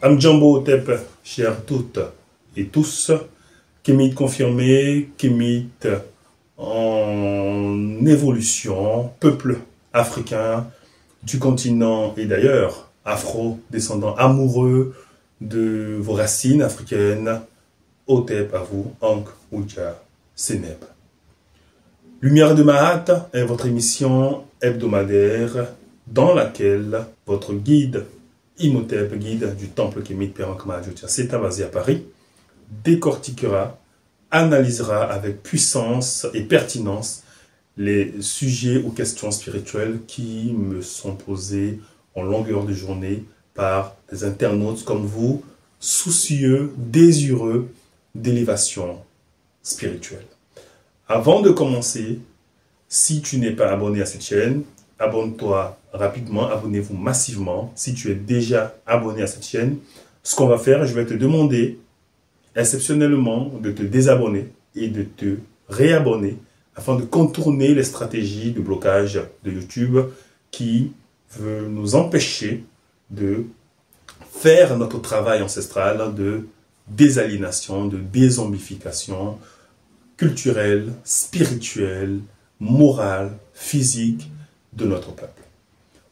Amdjambo Tep, chers toutes et tous, Kémit confirmé, Kémit en évolution, peuple africain du continent et d'ailleurs, afro-descendants amoureux de vos racines africaines, Otep à vous, Ankh Oudja Seneb. Lumière de Mahat est votre émission hebdomadaire dans laquelle votre guide Imhotep, guide du temple Kémit Perankma Adjotia Seta basé à Paris, décortiquera, analysera avec puissance et pertinence les sujets ou questions spirituelles qui me sont posées en longueur de journée par des internautes comme vous, soucieux, désireux d'élévation spirituelle. Avant de commencer, si tu n'es pas abonné à cette chaîne, abonne-toi rapidement, abonnez-vous massivement. Si tu es déjà abonné à cette chaîne, ce qu'on va faire, je vais te demander exceptionnellement de te désabonner et de te réabonner afin de contourner les stratégies de blocage de YouTube qui veut nous empêcher de faire notre travail ancestral de désaliénation, de dézombification culturelle, spirituelle, morale, physique de notre peuple.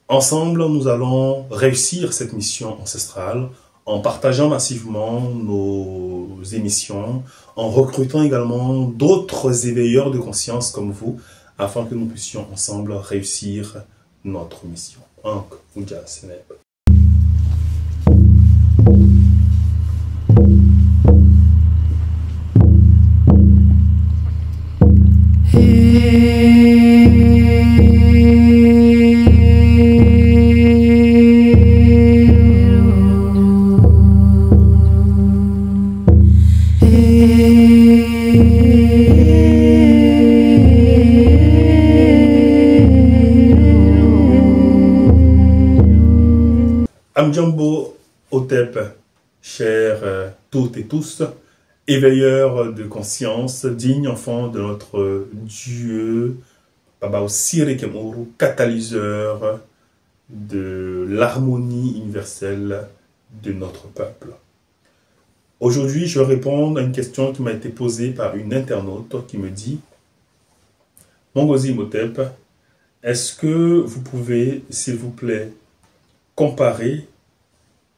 Ensemble, nous allons réussir cette mission ancestrale en partageant massivement nos émissions, en recrutant également d'autres éveilleurs de conscience comme vous, afin que nous puissions ensemble réussir notre mission. Ankh Oudja Seneb. Amdjambo Otep, chers toutes et tous, éveilleurs de conscience, dignes enfants de notre Dieu, Baba Osiri Kemuru, catalyseur de l'harmonie universelle de notre peuple. Aujourd'hui, je vais répondre à une question qui m'a été posée par une internaute qui me dit « Mongozi Imhotep, est-ce que vous pouvez, s'il vous plaît, comparer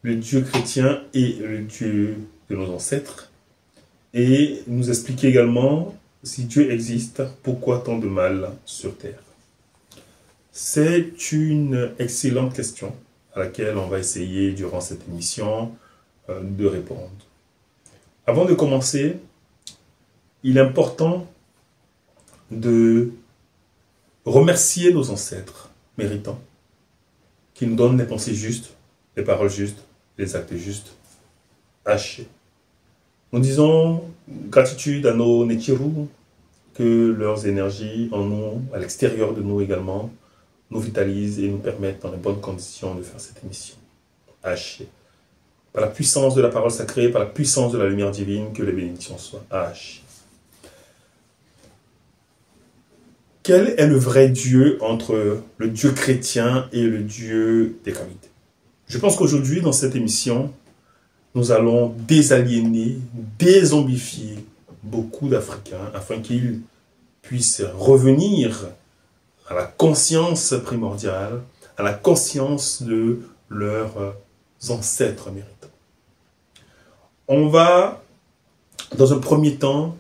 le Dieu chrétien et le Dieu de nos ancêtres et nous expliquer également si Dieu existe, pourquoi tant de mal sur terre ?» C'est une excellente question à laquelle on va essayer durant cette émission de répondre. Avant de commencer, il est important de remercier nos ancêtres méritants qui nous donnent les pensées justes, les paroles justes, les actes justes, hachés. Nous disons gratitude à nos Nechiru, que leurs énergies en nous, à l'extérieur de nous également, nous vitalisent et nous permettent dans les bonnes conditions de faire cette émission. Hachés. Par la puissance de la parole sacrée, par la puissance de la lumière divine, que les bénédictions soient hachées. Quel est le vrai Dieu entre le Dieu chrétien et le Dieu des Kamites? Je pense qu'aujourd'hui, dans cette émission, nous allons désaliéner, dézombifier beaucoup d'Africains afin qu'ils puissent revenir à la conscience primordiale, à la conscience de leurs ancêtres méritants. On va, dans un premier temps,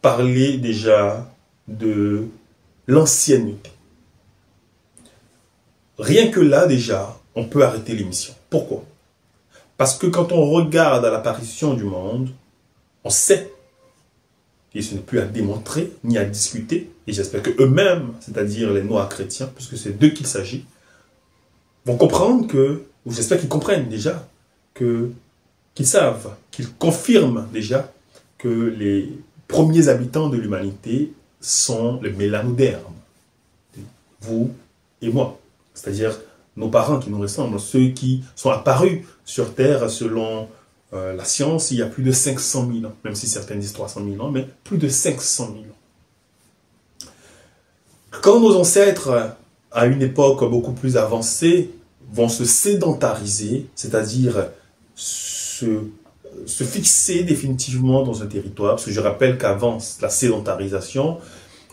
parler déjà de l'ancienneté. Rien que là, déjà, on peut arrêter l'émission. Pourquoi? Parce que quand on regarde à l'apparition du monde, on sait, et ce n'est plus à démontrer, ni à discuter, et j'espère qu'eux-mêmes, c'est-à-dire les Noirs chrétiens, puisque c'est d'eux qu'il s'agit, vont comprendre que, ou j'espère qu'ils comprennent déjà, qu'ils savent, qu'ils confirment déjà que les premiers habitants de l'humanité sont les mélanodermes, vous et moi, c'est-à-dire nos parents qui nous ressemblent, ceux qui sont apparus sur Terre selon la science il y a plus de 500 000 ans, même si certains disent 300 000 ans, mais plus de 500 000 ans. Quand nos ancêtres, à une époque beaucoup plus avancée, vont se sédentariser, c'est-à-dire se fixer définitivement dans un territoire, parce que je rappelle qu'avant la sédentarisation,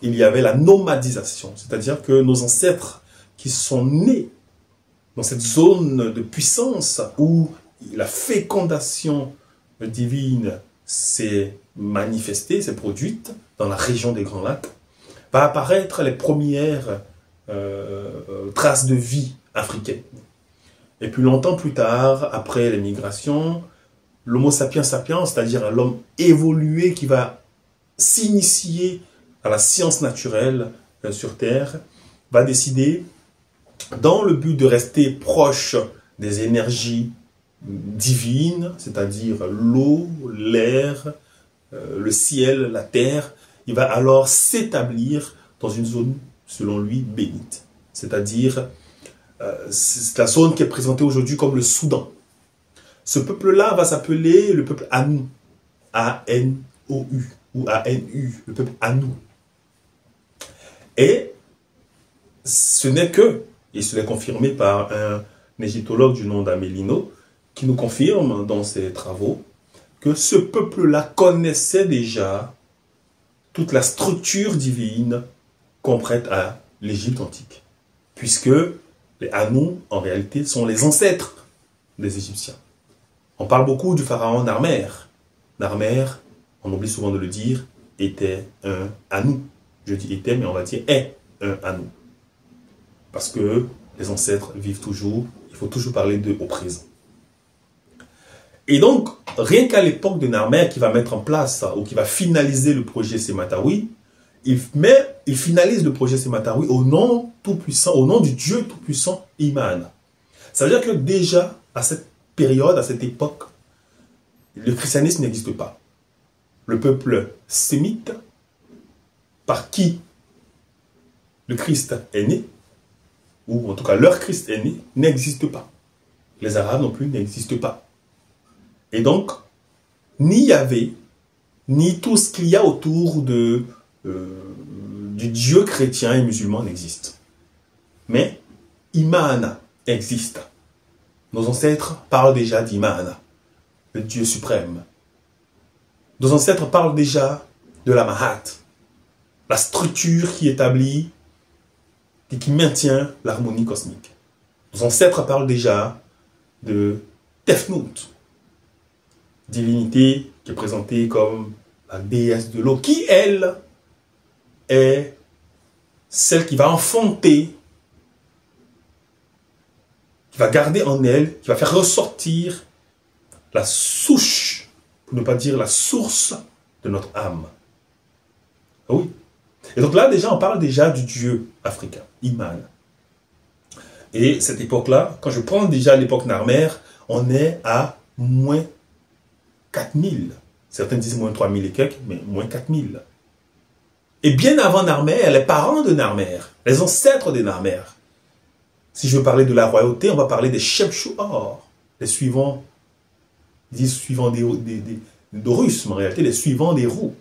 il y avait la nomadisation, c'est-à-dire que nos ancêtres qui sont nés dans cette zone de puissance où la fécondation divine s'est manifestée, s'est produite dans la région des Grands Lacs, va apparaître les premières traces de vie africaine. Et puis longtemps plus tard, après les migrations, l'homo sapiens sapiens, c'est-à-dire l'homme évolué qui va s'initier à la science naturelle sur Terre, va décider, dans le but de rester proche des énergies divines, c'est-à-dire l'eau, l'air, le ciel, la terre, il va alors s'établir dans une zone, selon lui, bénite. C'est-à-dire la zone qui est présentée aujourd'hui comme le Soudan. Ce peuple-là va s'appeler le peuple Anou, A-N-O-U, ou A-N-U, le peuple Anou. Et ce n'est que, et cela est confirmé par un égyptologue du nom d'Amélino, qui nous confirme dans ses travaux que ce peuple-là connaissait déjà toute la structure divine qu'on prête à l'Égypte antique. Puisque les Anou, en réalité, sont les ancêtres des Égyptiens. On parle beaucoup du pharaon Narmer. Narmer, on oublie souvent de le dire, était un Anou. Je dis était, mais on va dire est un Anou. Parce que les ancêtres vivent toujours, il faut toujours parler d'eux au présent. Et donc, rien qu'à l'époque de Narmer, qui va mettre en place, ou qui va finaliser le projet Sematawi, il finalise le projet Sematawi au nom tout-puissant, au nom du Dieu tout-puissant Iman. Ça veut dire que déjà, à cette période, à cette époque, le christianisme n'existe pas. Le peuple sémite, par qui le Christ est né, ou en tout cas leur Christ est né, n'existe pas. Les Arabes non plus n'existent pas. Et donc, ni Yahvé, ni tout ce qu'il y a autour du Dieu chrétien et musulman n'existe. Mais Imana existe. Nos ancêtres parlent déjà d'Imana, le Dieu suprême. Nos ancêtres parlent déjà de la Mahat, la structure qui établit et qui maintient l'harmonie cosmique. Nos ancêtres parlent déjà de Tefnout, divinité qui est présentée comme la déesse de l'eau, qui, elle, est celle qui va enfanter, qui va garder en elle, qui va faire ressortir la souche, pour ne pas dire la source de notre âme. Ah oui. Et donc là, déjà, on parle déjà du Dieu africain, Iman. Et cette époque-là, quand je prends déjà l'époque Narmer, on est à moins 4000. Certains disent moins 3000 et quelques, mais moins 4000. Et bien avant Narmer, les parents de Narmer, les ancêtres de Narmer. Si je veux parler de la royauté, on va parler des Shepshuor, les suivants, ils disent suivants d'Horus, mais en réalité les suivants des Roues.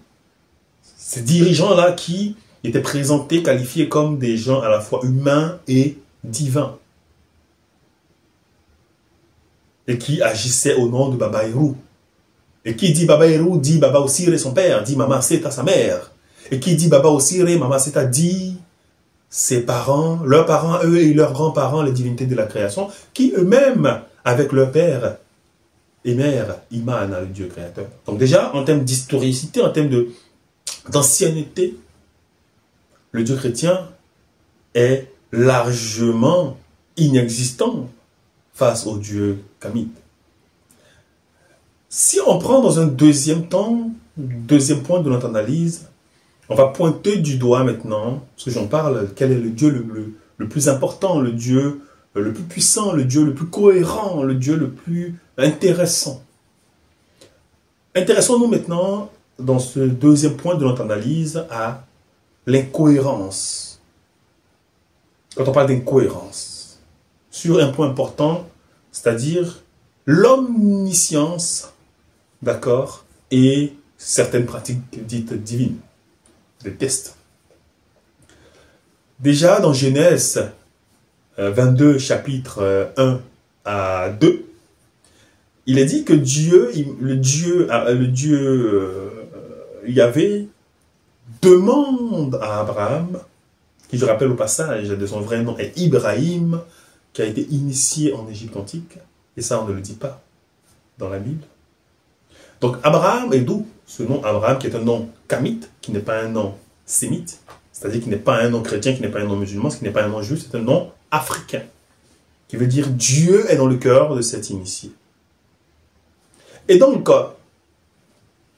Ces dirigeants-là qui étaient présentés, qualifiés comme des gens à la fois humains et divins. Et qui agissaient au nom de Baba Eru. Et qui dit Baba Eru, dit Baba Osire son père, dit Mama Seta sa mère. Et qui dit Baba Osire, Mama Seta dit ses parents, leurs parents, eux et leurs grands-parents, les divinités de la création, qui eux-mêmes, avec leur père et mère, Imana, le Dieu créateur. Donc déjà, en termes d'historicité, en termes d'ancienneté, le Dieu chrétien est largement inexistant face au Dieu kamite. Si on prend dans un deuxième temps, deuxième point de notre analyse, on va pointer du doigt maintenant, parce que j'en parle, quel est le Dieu le plus important, le Dieu le plus puissant, le Dieu le plus cohérent, le Dieu le plus intéressant. Intéressons-nous maintenant, dans ce deuxième point de notre analyse, à l'incohérence. Quand on parle d'incohérence, sur un point important, c'est-à-dire l'omniscience, d'accord, et certaines pratiques dites divines, des tests. Déjà dans Genèse 22, chapitre 1 à 2, il est dit que Dieu, Yahvé demande à Abraham, qui je rappelle au passage de son vrai nom est Ibrahim, qui a été initié en Égypte antique, et ça on ne le dit pas dans la Bible. Donc Abraham est d'où ce nom Abraham, qui est un nom kamite, qui n'est pas un nom sémite, c'est-à-dire qui n'est pas un nom chrétien, qui n'est pas un nom musulman, qui n'est pas un nom juif, c'est un nom africain, qui veut dire Dieu est dans le cœur de cet initié. Et donc,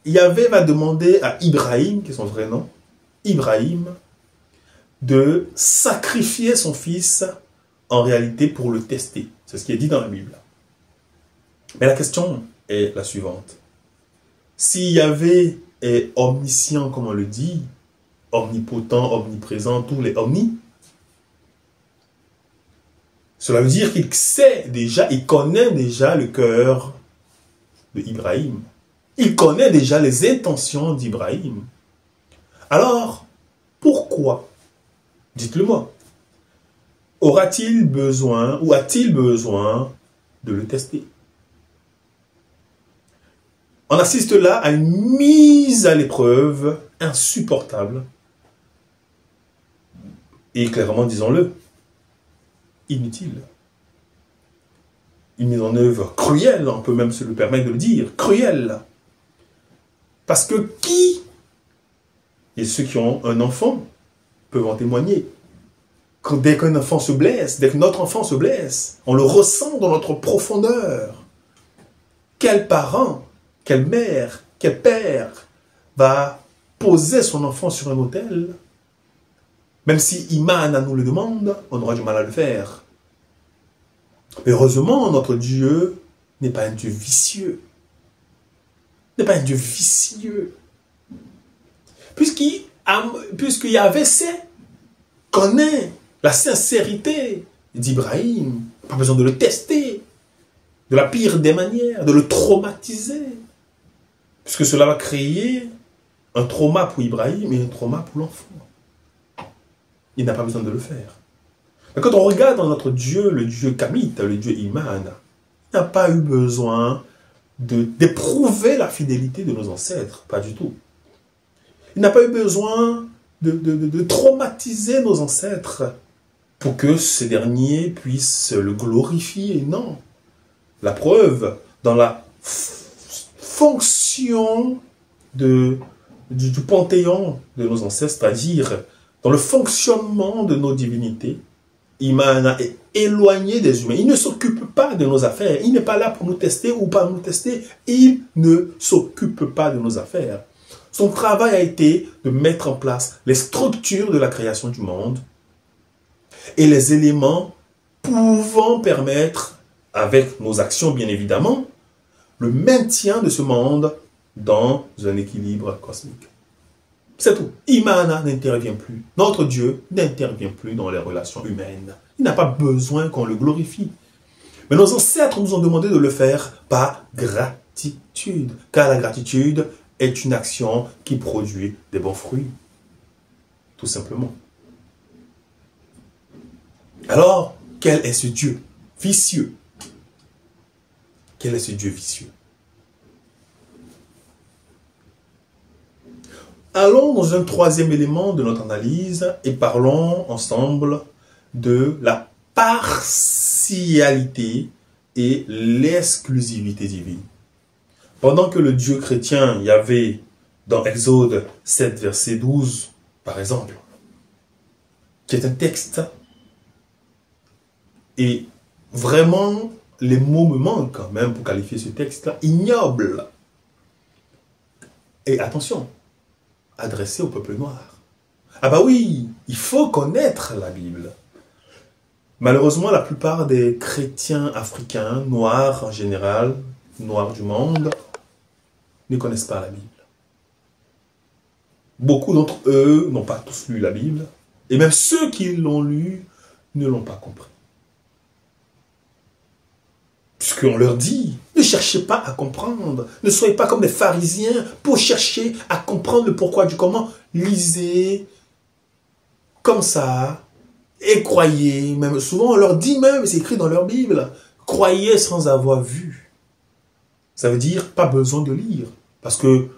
Yahvé va demander à Ibrahim, qui est son vrai nom, Ibrahim, de sacrifier son fils en réalité pour le tester. C'est ce qui est dit dans la Bible. Mais la question est la suivante. Si Yahvé est omniscient, comme on le dit, omnipotent, omniprésent, tous les omnis, cela veut dire qu'il sait déjà, il connaît déjà le cœur d'Ibrahim. Il connaît déjà les intentions d'Ibrahim. Alors, pourquoi, dites-le moi, aura-t-il besoin, ou a-t-il besoin de le tester? On assiste là à une mise à l'épreuve insupportable et clairement, disons-le, inutile. Une mise en œuvre cruelle, on peut même se le permettre de le dire, cruelle. Parce que qui, et ceux qui ont un enfant peuvent en témoigner, dès qu'un enfant se blesse, dès que notre enfant se blesse, on le ressent dans notre profondeur. Quel parent, quelle mère, quel père va poser son enfant sur un autel, même si Iman nous le demande, on aura du mal à le faire. Mais heureusement, notre Dieu n'est pas un Dieu vicieux. N'est pas un Dieu vicieux. Puisqu'il Yahvé sait, connaît la sincérité d'Ibrahim, pas besoin de le tester, de la pire des manières, de le traumatiser. Puisque cela va créer un trauma pour Ibrahim et un trauma pour l'enfant. Il n'a pas besoin de le faire. Mais quand on regarde dans notre Dieu, le Dieu Kamite, le Dieu Iman, il n'a pas eu besoin d'éprouver la fidélité de nos ancêtres, pas du tout. Il n'a pas eu besoin de traumatiser nos ancêtres pour que ces derniers puissent le glorifier. Non. La preuve, dans la fonction du panthéon de nos ancêtres, c'est-à-dire dans le fonctionnement de nos divinités, Imana est éloigné des humains. Il ne s'occupe pas de nos affaires. Il n'est pas là pour nous tester ou pas nous tester. Il ne s'occupe pas de nos affaires. Son travail a été de mettre en place les structures de la création du monde et les éléments pouvant permettre, avec nos actions bien évidemment, le maintien de ce monde dans un équilibre cosmique. C'est tout. Imana n'intervient plus. Notre Dieu n'intervient plus dans les relations humaines. Il n'a pas besoin qu'on le glorifie. Mais nos ancêtres nous ont demandé de le faire par gratitude. Car la gratitude est une action qui produit des bons fruits. Tout simplement. Alors, quel est ce Dieu vicieux? Quel est ce Dieu vicieux? Allons dans un troisième élément de notre analyse et parlons ensemble de la partialité et l'exclusivité divine. Pendant que le Dieu chrétien Yahvé, dans Exode 7, verset 12, par exemple, qui est un texte, et vraiment, les mots me manquent quand même pour qualifier ce texte-là, ignoble. Et attention, adressé au peuple noir. Ah bah oui, il faut connaître la Bible. Malheureusement, la plupart des chrétiens africains, noirs en général, noirs du monde, ne connaissent pas la Bible. Beaucoup d'entre eux n'ont pas tous lu la Bible, et même ceux qui l'ont lu ne l'ont pas compris. Puisqu'on leur dit, ne cherchez pas à comprendre, ne soyez pas comme des pharisiens pour chercher à comprendre le pourquoi du comment. Lisez comme ça et croyez. Même souvent on leur dit même, c'est écrit dans leur Bible, croyez sans avoir vu. Ça veut dire pas besoin de lire, parce que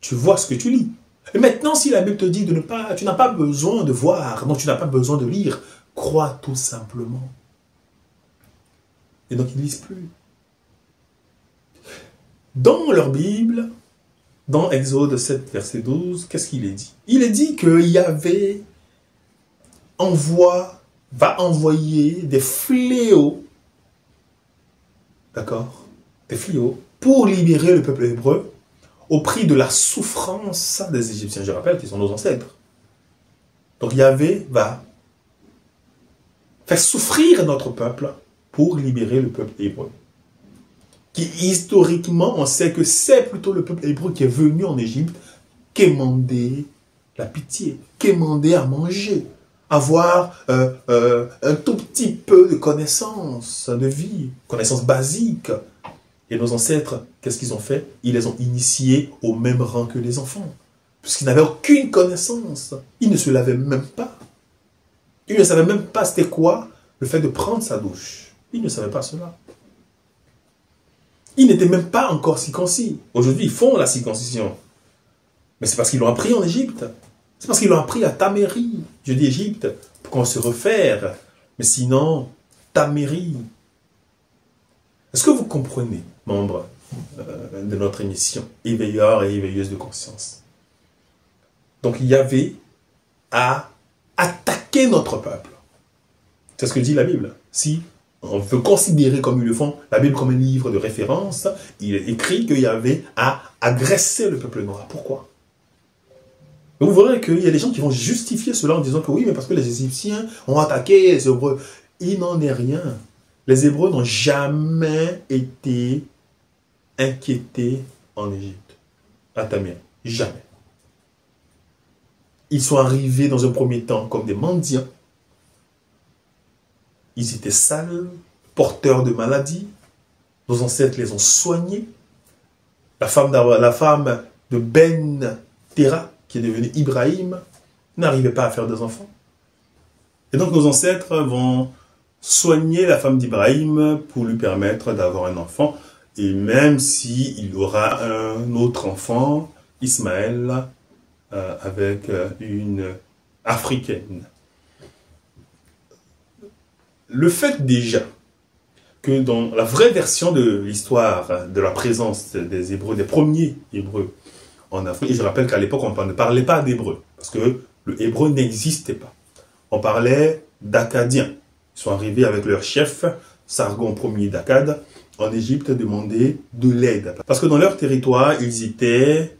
tu vois ce que tu lis. Et maintenant, si la Bible te dit de ne pas, tu n'as pas besoin de voir, donc tu n'as pas besoin de lire, crois tout simplement. Et donc, ils ne lisent plus. Dans leur Bible, dans Exode 7, verset 12, qu'est-ce qu'il est dit? Il est dit que Yahvé va envoyer des fléaux, d'accord? Des fléaux, pour libérer le peuple hébreu au prix de la souffrance des Égyptiens. Je rappelle qu'ils sont nos ancêtres. Donc Yahvé va faire souffrir notre peuple pour libérer le peuple hébreu. Qui historiquement, on sait que c'est plutôt le peuple hébreu qui est venu en Égypte quémander la pitié, quémander à manger, avoir un tout petit peu de connaissances de vie, connaissances basiques. Et nos ancêtres, qu'est-ce qu'ils ont fait? Ils les ont initiés au même rang que les enfants. Puisqu'ils n'avaient aucune connaissance. Ils ne se lavaient même pas. Ils ne savaient même pas c'était quoi le fait de prendre sa douche. Ils ne savaient pas cela. Ils n'étaient même pas encore circoncis. Aujourd'hui, ils font la circoncision. Mais c'est parce qu'ils l'ont appris en Égypte. C'est parce qu'ils l'ont appris à Taméri. Je dis Égypte pour qu'on se réfère. Mais sinon, Taméri. Est-ce que vous comprenez, membres de notre émission, éveilleurs et éveilleuses de conscience? Donc Yahvé a attaqué notre peuple. C'est ce que dit la Bible. Si on veut considérer comme ils le font, la Bible comme un livre de référence, il est écrit que Yahvé a agressé le peuple noir. Pourquoi? Vous verrez qu'il y a des gens qui vont justifier cela en disant que oui, mais parce que les Égyptiens ont attaqué les Hébreux. Il n'en est rien. Les Hébreux n'ont jamais été inquiétés en Égypte, à Taméri. Jamais. Ils sont arrivés dans un premier temps comme des mendiants. Ils étaient sales, porteurs de maladies. Nos ancêtres les ont soignés. La femme de Ben Terah, qui est devenue Ibrahim, n'arrivait pas à faire des enfants. Et donc nos ancêtres vont soigner la femme d'Ibrahim pour lui permettre d'avoir un enfant. Et même s'il aura un autre enfant, Ismaël, avec une africaine. Le fait déjà que dans la vraie version de l'histoire de la présence des Hébreux, des premiers Hébreux en Afrique, et je rappelle qu'à l'époque on ne parlait pas d'hébreu, parce que le hébreu n'existait pas. On parlait d'Acadiens. Ils sont arrivés avec leur chef, Sargon Ier d'Akkad, en Égypte, demander de l'aide. Parce que dans leur territoire, ils étaient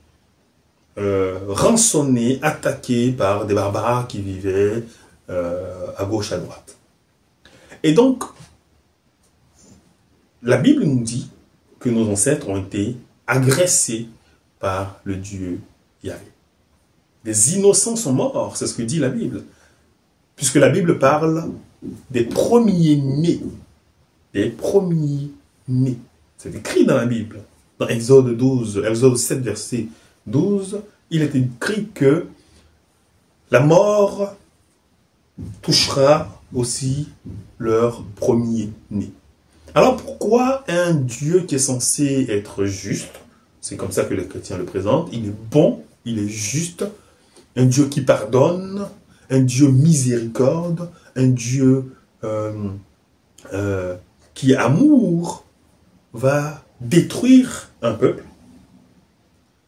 rançonnés, attaqués par des barbares qui vivaient à gauche, à droite. Et donc, la Bible nous dit que nos ancêtres ont été agressés par le Dieu Yahvé. Des innocents sont morts, c'est ce que dit la Bible. Puisque la Bible parle des premiers-nés. Des premiers-nés. C'est écrit dans la Bible. Dans Exode 7, verset 12, il est écrit que la mort touchera aussi leur premier-né. Alors pourquoi un Dieu qui est censé être juste, c'est comme ça que les chrétiens le présentent, il est bon, il est juste, un Dieu qui pardonne, un Dieu miséricorde, un Dieu qui est amour, va détruire un peuple,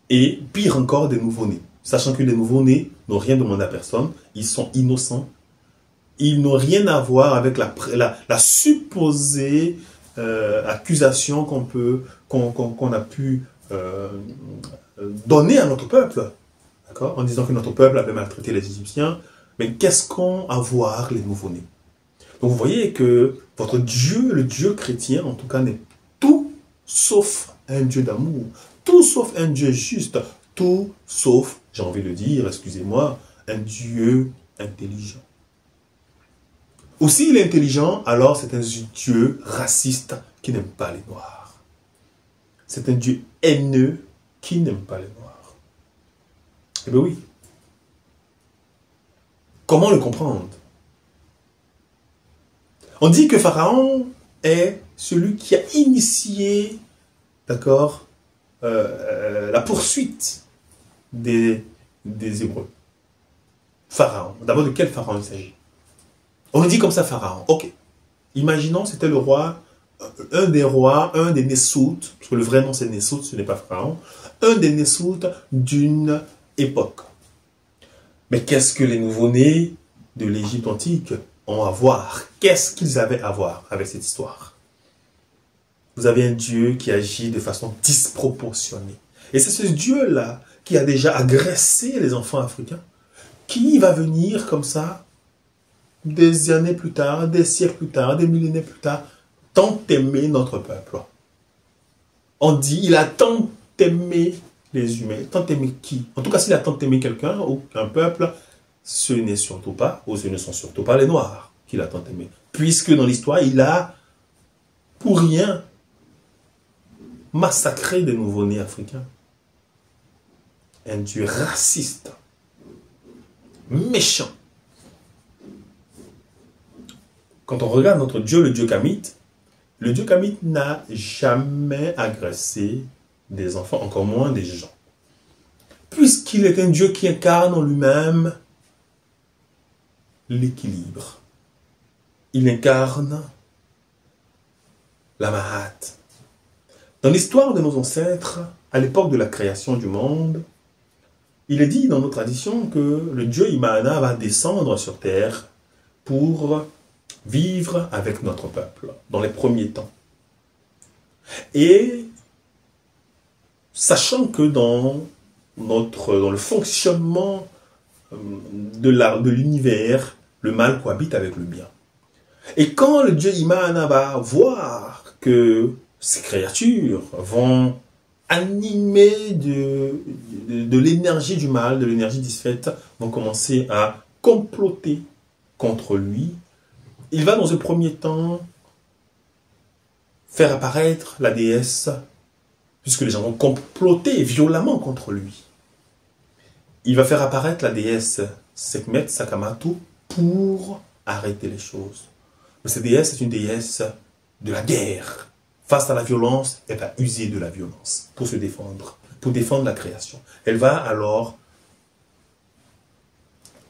et pire encore des nouveau-nés. Sachant que les nouveau-nés n'ont rien demandé à personne, ils sont innocents, ils n'ont rien à voir avec la supposée accusation qu'on a pu donner à notre peuple, d'accord, en disant que notre peuple avait maltraité les Égyptiens. Mais qu'est-ce qu'ont à voir les nouveau-nés? Donc vous voyez que votre Dieu, le Dieu chrétien, en tout cas, n'est tout sauf un Dieu d'amour, tout sauf un Dieu juste, tout sauf, j'ai envie de dire, excusez-moi, un Dieu intelligent. Aussi, il est intelligent, alors c'est un Dieu raciste qui n'aime pas les Noirs. C'est un Dieu haineux qui n'aime pas les Noirs. Eh bien oui. Comment le comprendre? On dit que Pharaon est celui qui a initié, d'accord, la poursuite des Hébreux. Pharaon. D'abord, de quel pharaon il s'agit? On dit comme ça Pharaon. Ok. Imaginons c'était le roi, un des rois, un des Nessoutes, parce que le vrai nom c'est Nessout, ce n'est pas Pharaon, un des Nessoutes d'une époque. Mais qu'est-ce que les nouveau-nés de l'Égypte antique ont à voir? Qu'est-ce qu'ils avaient à voir avec cette histoire? Vous avez un Dieu qui agit de façon disproportionnée. Et c'est ce Dieu-là qui a déjà agressé les enfants africains, qui va venir comme ça, des années plus tard, des siècles plus tard, des millénaires plus tard, tant aimer notre peuple. On dit, il a tant aimé les humains. Tant aimé qui? En tout cas, s'il a tant aimé quelqu'un ou un peuple, ce n'est surtout pas, ou ce ne sont surtout pas les Noirs qu'il a tant aimé. Puisque dans l'histoire, il a, pour rien, massacré des nouveau-nés africains. Un Dieu raciste, méchant. Quand on regarde notre Dieu, le Dieu kamite n'a jamais agressé des enfants, encore moins des gens. Puisqu'il est un Dieu qui incarne en lui-même l'équilibre. Il incarne la Mahat. Dans l'histoire de nos ancêtres, à l'époque de la création du monde, il est dit dans nos traditions que le Dieu Imahana va descendre sur terre pour vivre avec notre peuple dans les premiers temps. Et sachant que dans le fonctionnement de l'univers, le mal cohabite avec le bien. Et quand le Dieu Imahana va voir que ces créatures vont animées de l'énergie du mal, de l'énergie disfaite, vont commencer à comploter contre lui, il va dans un premier temps faire apparaître la déesse, puisque les gens vont comploter violemment contre lui. Il va faire apparaître la déesse Sekhmet Sakamatu pour arrêter les choses. Mais cette déesse est une déesse de la guerre. Face à la violence, elle va user de la violence pour se défendre, pour défendre la création. Elle va alors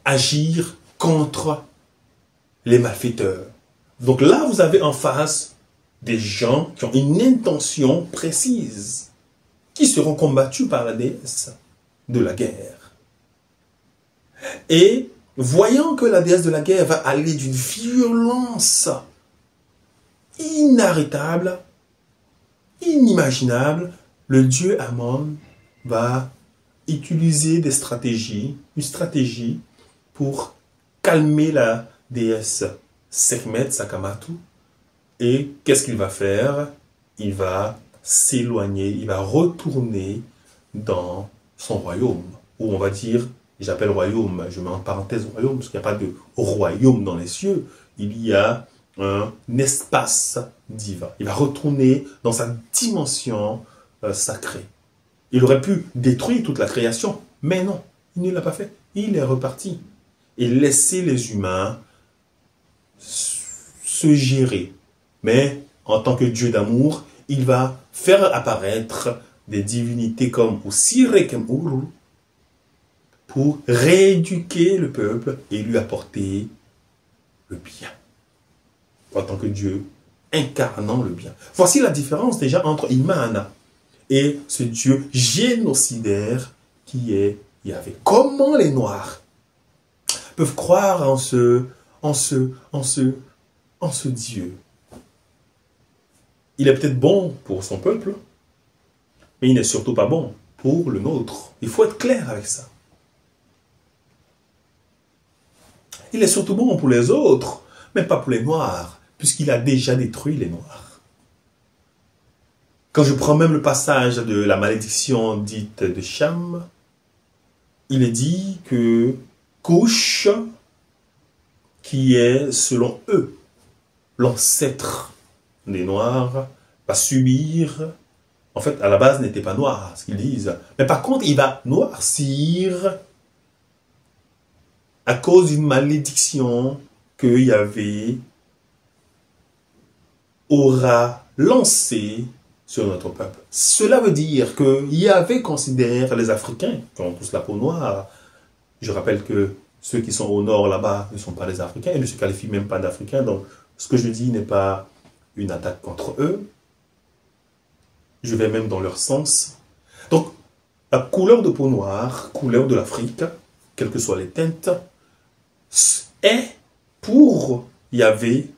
agir contre les malfaiteurs. Donc là, vous avez en face des gens qui ont une intention précise, qui seront combattus par la déesse de la guerre. Et voyant que la déesse de la guerre va aller d'une violence inarrêtable, inimaginable, le dieu Amon va utiliser une stratégie pour calmer la déesse Sekhmet Sakamatu. Et qu'est-ce qu'il va faire? Il va s'éloigner, il va retourner dans son royaume, où on va dire, j'appelle royaume, je mets en parenthèse royaume, parce qu'il n'y a pas de royaume dans les cieux, il y a un espace divin. Il va retourner dans sa dimension sacrée. Il aurait pu détruire toute la création, mais non, il ne l'a pas fait. Il est reparti et laisser les humains se gérer. Mais en tant que Dieu d'amour, il va faire apparaître des divinités comme Osiré-Kemuru pour rééduquer le peuple et lui apporter le bien. En tant que Dieu incarnant le bien. Voici la différence déjà entre Imahana et ce Dieu génocidaire qui est Yahvé. Comment les Noirs peuvent croire en ce Dieu? Il est peut-être bon pour son peuple, mais il n'est surtout pas bon pour le nôtre. Il faut être clair avec ça. Il est surtout bon pour les autres, mais pas pour les Noirs, puisqu'il a déjà détruit les Noirs. Quand je prends même le passage de la malédiction dite de Cham, il est dit que Cush, qui est selon eux l'ancêtre des Noirs, va subir, en fait à la base n'était pas noir, ce qu'ils disent, mais par contre il va noircir à cause d'une malédiction que Yahvé aura lancée sur notre peuple. Cela veut dire que Yahvé considère les Africains qui ont tous la peau noire. Je rappelle que ceux qui sont au nord là-bas ne sont pas des Africains, ils ne se qualifient même pas d'Africains. Donc, ce que je dis n'est pas une attaque contre eux. Je vais même dans leur sens. Donc, la couleur de peau noire, couleur de l'Afrique, quelles que soient les teintes, est pour Yahvé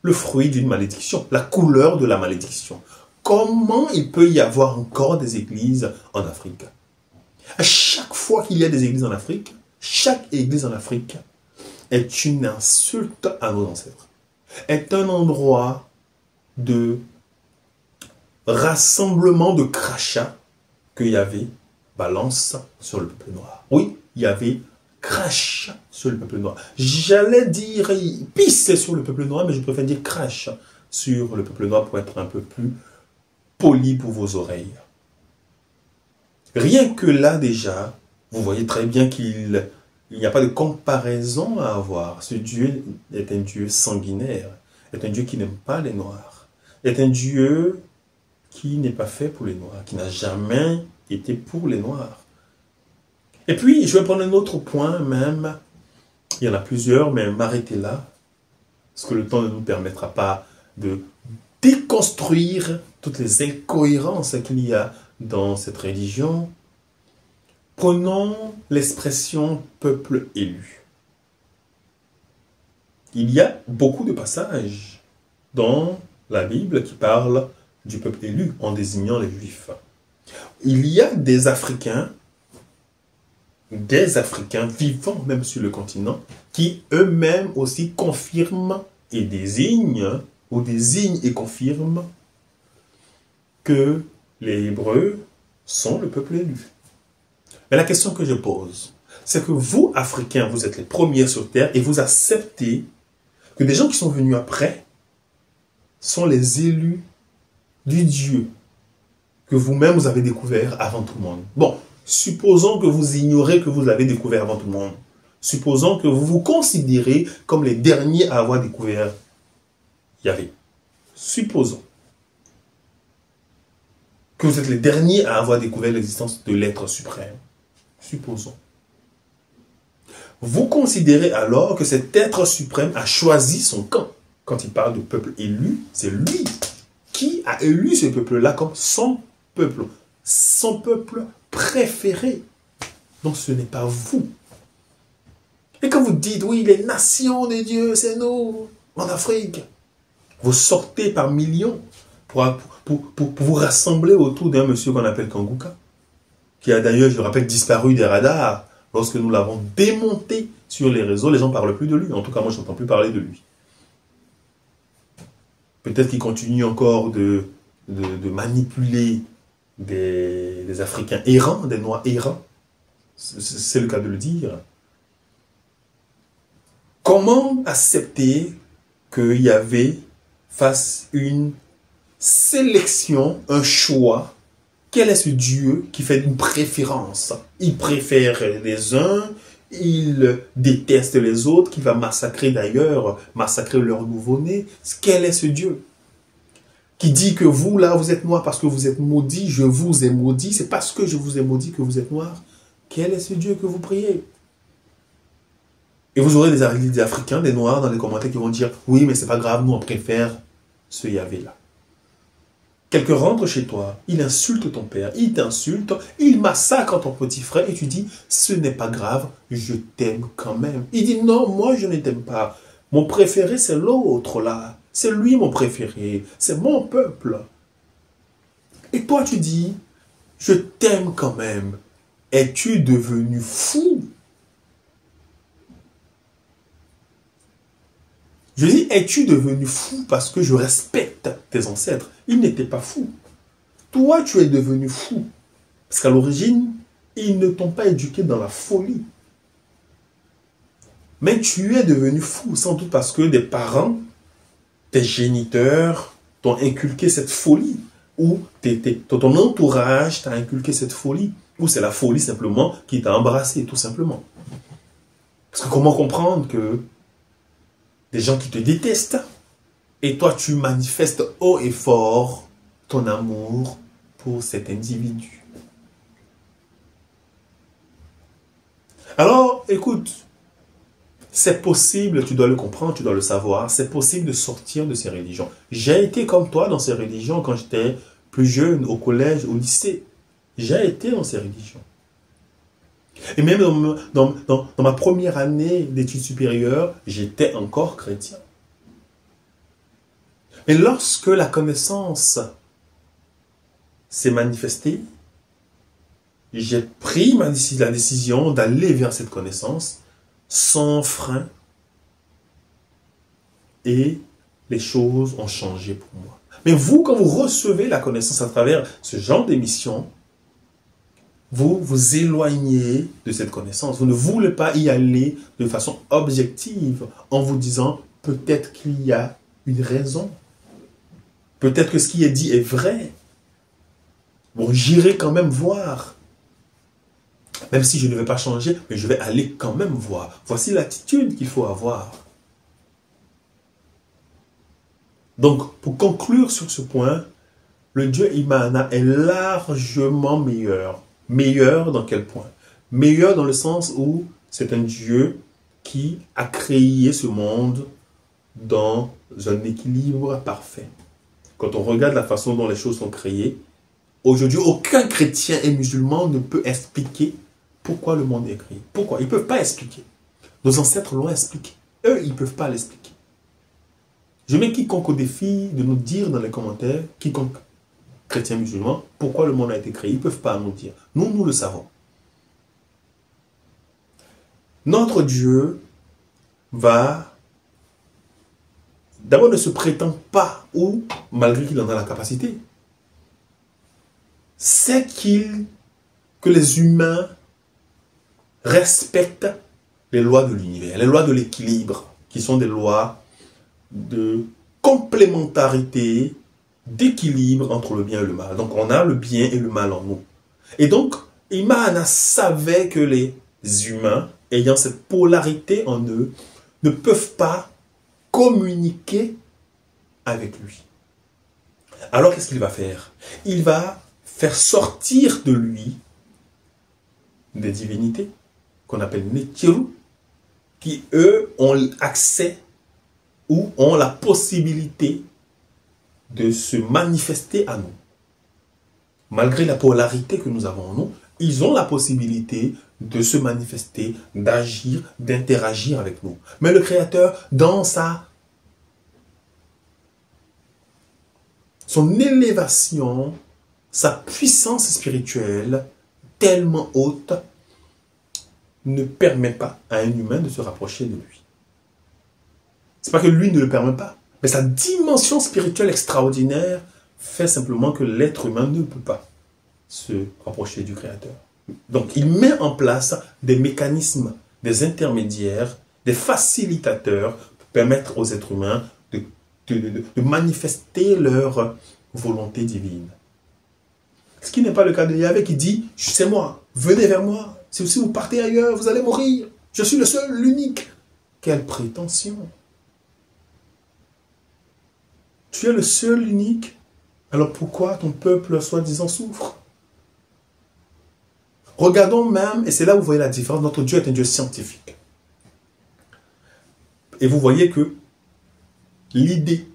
le fruit d'une malédiction, la couleur de la malédiction. Comment il peut y avoir encore des églises en Afrique? À chaque fois qu'il y a des églises en Afrique, chaque église en Afrique est une insulte à nos ancêtres, est un endroit de rassemblement de crachats que Yahvé balance sur le peuple noir. Oui, Yahvé crache sur le peuple noir. J'allais dire pisse sur le peuple noir, mais je préfère dire crache sur le peuple noir pour être un peu plus poli pour vos oreilles. Rien que là déjà, vous voyez très bien qu'il n'y a pas de comparaison à avoir. Ce Dieu est un Dieu sanguinaire, est un Dieu qui n'aime pas les Noirs, est un Dieu qui n'est pas fait pour les Noirs, qui n'a jamais été pour les Noirs. Et puis, je vais prendre un autre point même, il y en a plusieurs, mais m'arrêter là, parce que le temps ne nous permettra pas de déconstruire toutes les incohérences qu'il y a dans cette religion. Prenons l'expression « peuple élu ». Il y a beaucoup de passages dans la Bible qui parlent du peuple élu en désignant les Juifs. Il y a des Africains vivant même sur le continent qui eux-mêmes aussi confirment et désignent et confirment que les Hébreux sont le peuple élu. Mais la question que je pose, c'est que vous, Africains, vous êtes les premiers sur terre et vous acceptez que des gens qui sont venus après sont les élus du Dieu que vous-même vous avez découvert avant tout le monde. Bon, supposons que vous ignorez que vous l'avez découvert avant tout le monde. Supposons que vous vous considérez comme les derniers à avoir découvert Yahvé. Supposons que vous êtes les derniers à avoir découvert l'existence de l'être suprême. Supposons. Vous considérez alors que cet être suprême a choisi son camp. Quand il parle de peuple élu, c'est lui qui a élu ce peuple-là comme son peuple préféré. Donc ce n'est pas vous. Et quand vous dites, oui, les nations de Dieu, c'est nous, en Afrique, vous sortez par millions pour vous rassembler autour d'un monsieur qu'on appelle Kanguka, qui a d'ailleurs, je le rappelle, disparu des radars. Lorsque nous l'avons démonté sur les réseaux, les gens ne parlent plus de lui. En tout cas, moi, je n'entends plus parler de lui. Peut-être qu'il continue encore de manipuler des Africains errants, des Noirs errants. C'est le cas de le dire. Comment accepter qu'il y avait face une sélection, un choix? Quel est ce Dieu qui fait une préférence? Il préfère les uns, il déteste les autres, qui va massacrer d'ailleurs, massacrer leur nouveau-né. Quel est ce Dieu qui dit que vous, là, vous êtes noirs parce que vous êtes maudits, je vous ai maudit, c'est parce que je vous ai maudit que vous êtes noirs? Quel est ce Dieu que vous priez? Et vous aurez des Africains, des Noirs dans les commentaires qui vont dire « Oui, mais c'est pas grave, nous on préfère ce Yahvé-là. » Quelqu'un rentre chez toi, il insulte ton père, il t'insulte, il massacre ton petit frère et tu dis « Ce n'est pas grave, je t'aime quand même. » Il dit « Non, moi je ne t'aime pas. Mon préféré c'est l'autre là. C'est lui mon préféré. C'est mon peuple. » Et toi tu dis « Je t'aime quand même. » Es-tu devenu fou? Je dis, es-tu devenu fou parce que je respecte tes ancêtres? Ils n'étaient pas fous. Toi, tu es devenu fou. Parce qu'à l'origine, ils ne t'ont pas éduqué dans la folie. Mais tu es devenu fou, sans doute parce que des parents, tes géniteurs, t'ont inculqué cette folie. Ou ton entourage t'a inculqué cette folie. Ou c'est la folie simplement qui t'a embrassé, tout simplement. Parce que comment comprendre que des gens qui te détestent, et toi tu manifestes haut et fort ton amour pour cet individu. Alors, écoute, c'est possible, tu dois le comprendre, tu dois le savoir, c'est possible de sortir de ces religions. J'ai été comme toi dans ces religions quand j'étais plus jeune, au collège, au lycée. J'ai été dans ces religions. Et même dans ma première année d'études supérieures, j'étais encore chrétien. Mais lorsque la connaissance s'est manifestée, j'ai pris la décision d'aller vers cette connaissance sans frein et les choses ont changé pour moi. Mais vous, quand vous recevez la connaissance à travers ce genre d'émission, vous vous éloignez de cette connaissance. Vous ne voulez pas y aller de façon objective en vous disant peut-être qu'il y a une raison. Peut-être que ce qui est dit est vrai. Bon, j'irai quand même voir. Même si je ne vais pas changer, mais je vais aller quand même voir. Voici l'attitude qu'il faut avoir. Donc, pour conclure sur ce point, le Dieu Imahana est largement meilleur. Meilleur dans quel point? Meilleur dans le sens où c'est un Dieu qui a créé ce monde dans un équilibre parfait. Quand on regarde la façon dont les choses sont créées, aujourd'hui, aucun chrétien et musulman ne peut expliquer pourquoi le monde est créé. Pourquoi? Ils ne peuvent pas expliquer. Nos ancêtres l'ont expliqué. Eux, ils ne peuvent pas l'expliquer. Je mets quiconque au défi de nous dire dans les commentaires, quiconque chrétien musulman, pourquoi le monde a été créé. Ils ne peuvent pas nous dire. Nous, nous le savons. Notre Dieu va, d'abord ne se prétend pas, ou malgré qu'il en a la capacité, c'est que les humains respectent les lois de l'univers, les lois de l'équilibre, qui sont des lois de complémentarité, d'équilibre entre le bien et le mal. Donc on a le bien et le mal en nous. Et donc, Imahana savait que les humains, ayant cette polarité en eux, ne peuvent pas communiquer avec lui. Alors qu'est-ce qu'il va faire? Il va faire sortir de lui des divinités qu'on appelle Netiru, qui eux ont accès ou ont la possibilité de se manifester à nous. Malgré la polarité que nous avons en nous, ils ont la possibilité de se manifester, d'agir, d'interagir avec nous. Mais le Créateur, dans son élévation, sa puissance spirituelle tellement haute, ne permet pas à un humain de se rapprocher de lui. C'est pas que lui ne le permet pas, mais sa dimension spirituelle extraordinaire fait simplement que l'être humain ne peut pas se rapprocher du Créateur. Donc il met en place des mécanismes, des intermédiaires, des facilitateurs pour permettre aux êtres humains de manifester leur volonté divine. Ce qui n'est pas le cas de Yahvé qui dit « C'est moi, venez vers moi. Si vous partez ailleurs, vous allez mourir. Je suis le seul, l'unique. » Quelle prétention! Tu es le seul, l'unique. Alors pourquoi ton peuple, soi-disant, souffre? Regardons même, et c'est là où vous voyez la différence, notre Dieu est un Dieu scientifique. Et vous voyez que l'idée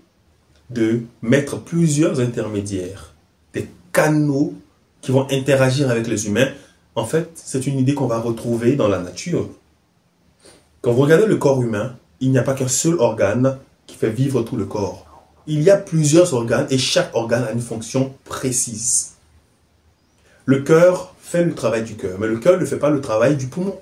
de mettre plusieurs intermédiaires, des canaux qui vont interagir avec les humains, en fait, c'est une idée qu'on va retrouver dans la nature. Quand vous regardez le corps humain, il n'y a pas qu'un seul organe qui fait vivre tout le corps. Il y a plusieurs organes et chaque organe a une fonction précise. Le cœur fait le travail du cœur, mais le cœur ne fait pas le travail du poumon.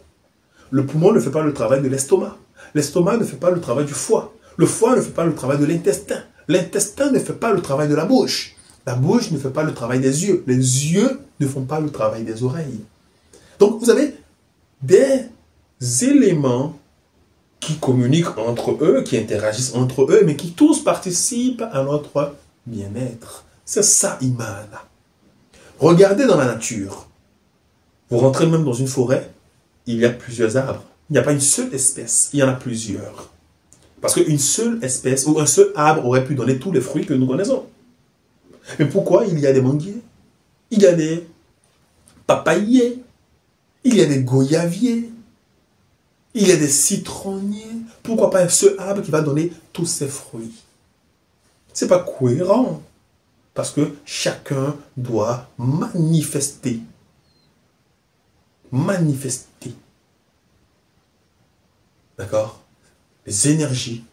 Le poumon ne fait pas le travail de l'estomac. L'estomac ne fait pas le travail du foie. Le foie ne fait pas le travail de l'intestin. L'intestin ne fait pas le travail de la bouche. La bouche ne fait pas le travail des yeux. Les yeux ne font pas le travail des oreilles. Donc vous avez des éléments qui communiquent entre eux, qui interagissent entre eux, mais qui tous participent à notre bien-être. C'est ça, Imahana. Regardez dans la nature. Vous rentrez même dans une forêt, il y a plusieurs arbres. Il n'y a pas une seule espèce, il y en a plusieurs. Parce qu'une seule espèce ou un seul arbre aurait pu donner tous les fruits que nous connaissons. Mais pourquoi il y a des manguiers? Il y a des papayers, il y a des goyaviers, il y a des citronniers. Pourquoi pas ce arbre qui va donner tous ses fruits? C'est pas cohérent. Parce que chacun doit manifester. Manifester. D'accord? Les énergies.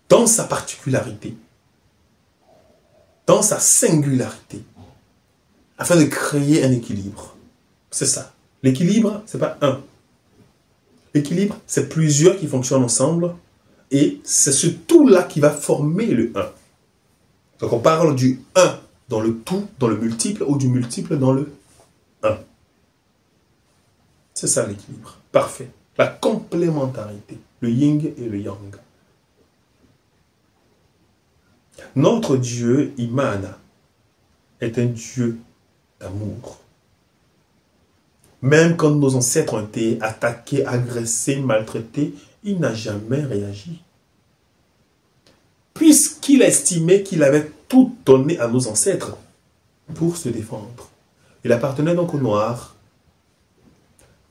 Dans sa particularité. Dans sa singularité. Afin de créer un équilibre. C'est ça. L'équilibre, c'est pas un. L'équilibre, c'est plusieurs qui fonctionnent ensemble. Et c'est ce tout-là qui va former le un. Donc on parle du un dans le tout, dans le multiple, ou du multiple dans le un. C'est ça l'équilibre. Parfait. La complémentarité. Le yin et le yang. Notre Dieu, Imana, est un Dieu d'amour. Même quand nos ancêtres ont été attaqués, agressés, maltraités, il n'a jamais réagi. Puisqu'il estimait qu'il avait tout donné à nos ancêtres pour se défendre. Il appartenait donc aux Noirs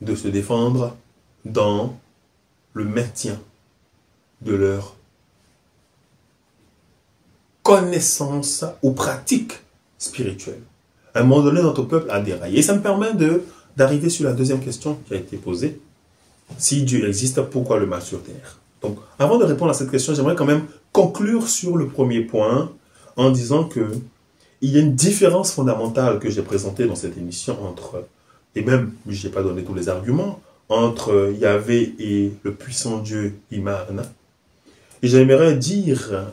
de se défendre dans le maintien de leur connaissance ou pratique spirituelle. À un moment donné, notre peuple a déraillé. Et ça me permet d'arriver sur la deuxième question qui a été posée. Si Dieu existe, pourquoi le mal sur terre? Donc, avant de répondre à cette question, j'aimerais quand même conclure sur le premier point en disant que il y a une différence fondamentale que j'ai présentée dans cette émission entre, et même, je n'ai pas donné tous les arguments, entre Yahvé et le puissant Dieu Imana. Et j'aimerais dire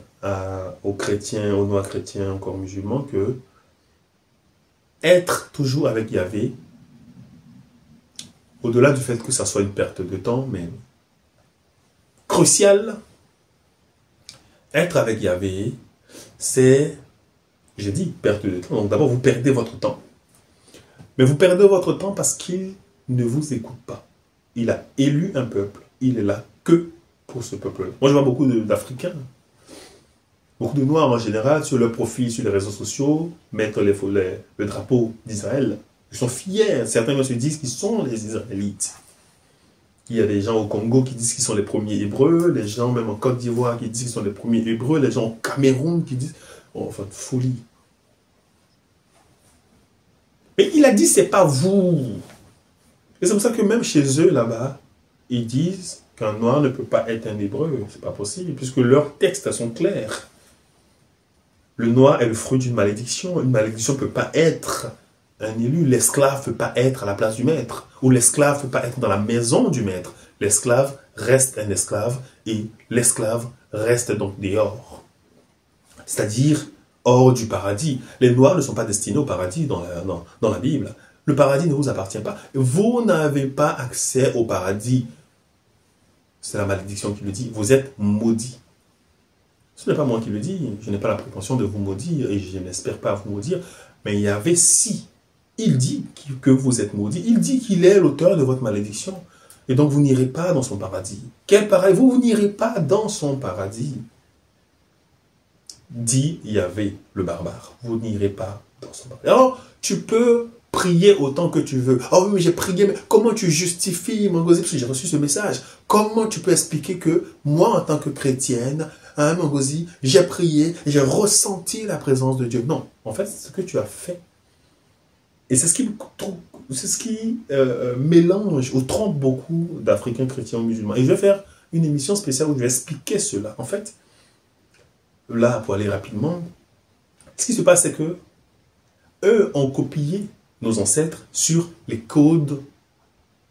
aux chrétiens, aux noirs chrétiens, encore musulmans, que être toujours avec Yahvé, au-delà du fait que ça soit une perte de temps, mais crucial, être avec Yahvé, c'est, j'ai dit, perte de temps. Donc d'abord, vous perdez votre temps. Mais vous perdez votre temps parce qu'il ne vous écoute pas. Il a élu un peuple. Il est là que pour ce peuple-là. Moi, je vois beaucoup d'Africains, beaucoup de Noirs en général, sur leur profil, sur les réseaux sociaux, mettre le drapeau d'Israël. Ils sont fiers. Certains se disent qu'ils sont les Israélites. Il y a des gens au Congo qui disent qu'ils sont les premiers Hébreux, les gens même en Côte d'Ivoire qui disent qu'ils sont les premiers Hébreux, les gens au Cameroun qui disent... Oh, enfin, folie. Mais il a dit, c'est pas vous. Et c'est pour ça que même chez eux, là-bas, ils disent qu'un Noir ne peut pas être un Hébreu. C'est pas possible, puisque leurs textes sont clairs. Le Noir est le fruit d'une malédiction. Une malédiction ne peut pas être un élu. L'esclave ne peut pas être à la place du maître. Ou l'esclave ne peut pas être dans la maison du maître. L'esclave reste un esclave et l'esclave reste donc dehors. C'est-à-dire hors du paradis. Les Noirs ne sont pas destinés au paradis dans la Bible. Le paradis ne vous appartient pas. Vous n'avez pas accès au paradis. C'est la malédiction qui le dit. Vous êtes maudits. Ce n'est pas moi qui le dis. Je n'ai pas la prétention de vous maudire et je n'espère pas vous maudire. Mais il y avait si. Il dit que vous êtes maudits. Il dit qu'il est l'auteur de votre malédiction. Et donc vous n'irez pas dans son paradis. Quel paradis? Vous n'irez pas dans son paradis. Dit Yahvé, le barbare. Vous n'irez pas dans son paradis. Alors, tu peux prier autant que tu veux. Oh oui, mais j'ai prié, mais comment tu justifies, mon Gozi, parce que j'ai reçu ce message. Comment tu peux expliquer que moi, en tant que chrétienne, hein, mon Gozi, j'ai prié, j'ai ressenti la présence de Dieu. Non, en fait, c'est ce que tu as fait. Et c'est ce qui mélange ou trompe beaucoup d'Africains chrétiens ou musulmans. Et je vais faire une émission spéciale où je vais expliquer cela. En fait, là, pour aller rapidement, ce qui se passe, c'est que eux ont copié nos ancêtres sur les codes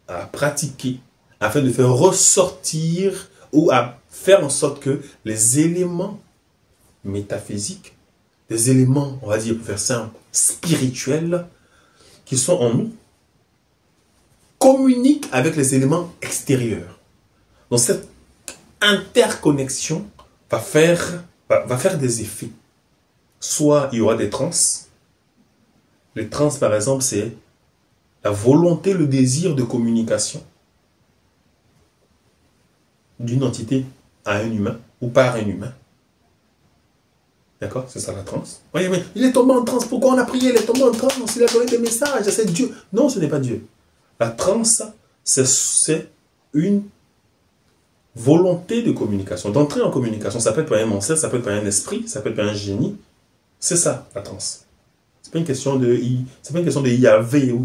à pratiquer afin de faire ressortir ou à faire en sorte que les éléments métaphysiques, des éléments, on va dire, pour faire simple, spirituels, qui sont en nous, communiquent avec les éléments extérieurs. Donc cette interconnexion va faire des effets. Soit il y aura des trans. Les trans, par exemple, c'est la volonté, le désir de communication d'une entité à un humain ou par un humain. D'accord? C'est ça la transe. Oui, oui, il est tombé en transe. Pourquoi on a prié? Il est tombé en transe. Il a donné des messages. C'est Dieu. Non, ce n'est pas Dieu. La transe, c'est une volonté de communication, d'entrer en communication. Ça peut être par un ancêtre, ça peut être par un esprit, ça peut être par un génie. C'est ça, la transe. C'est pas une question de, c'est pas une question de Yahvé ou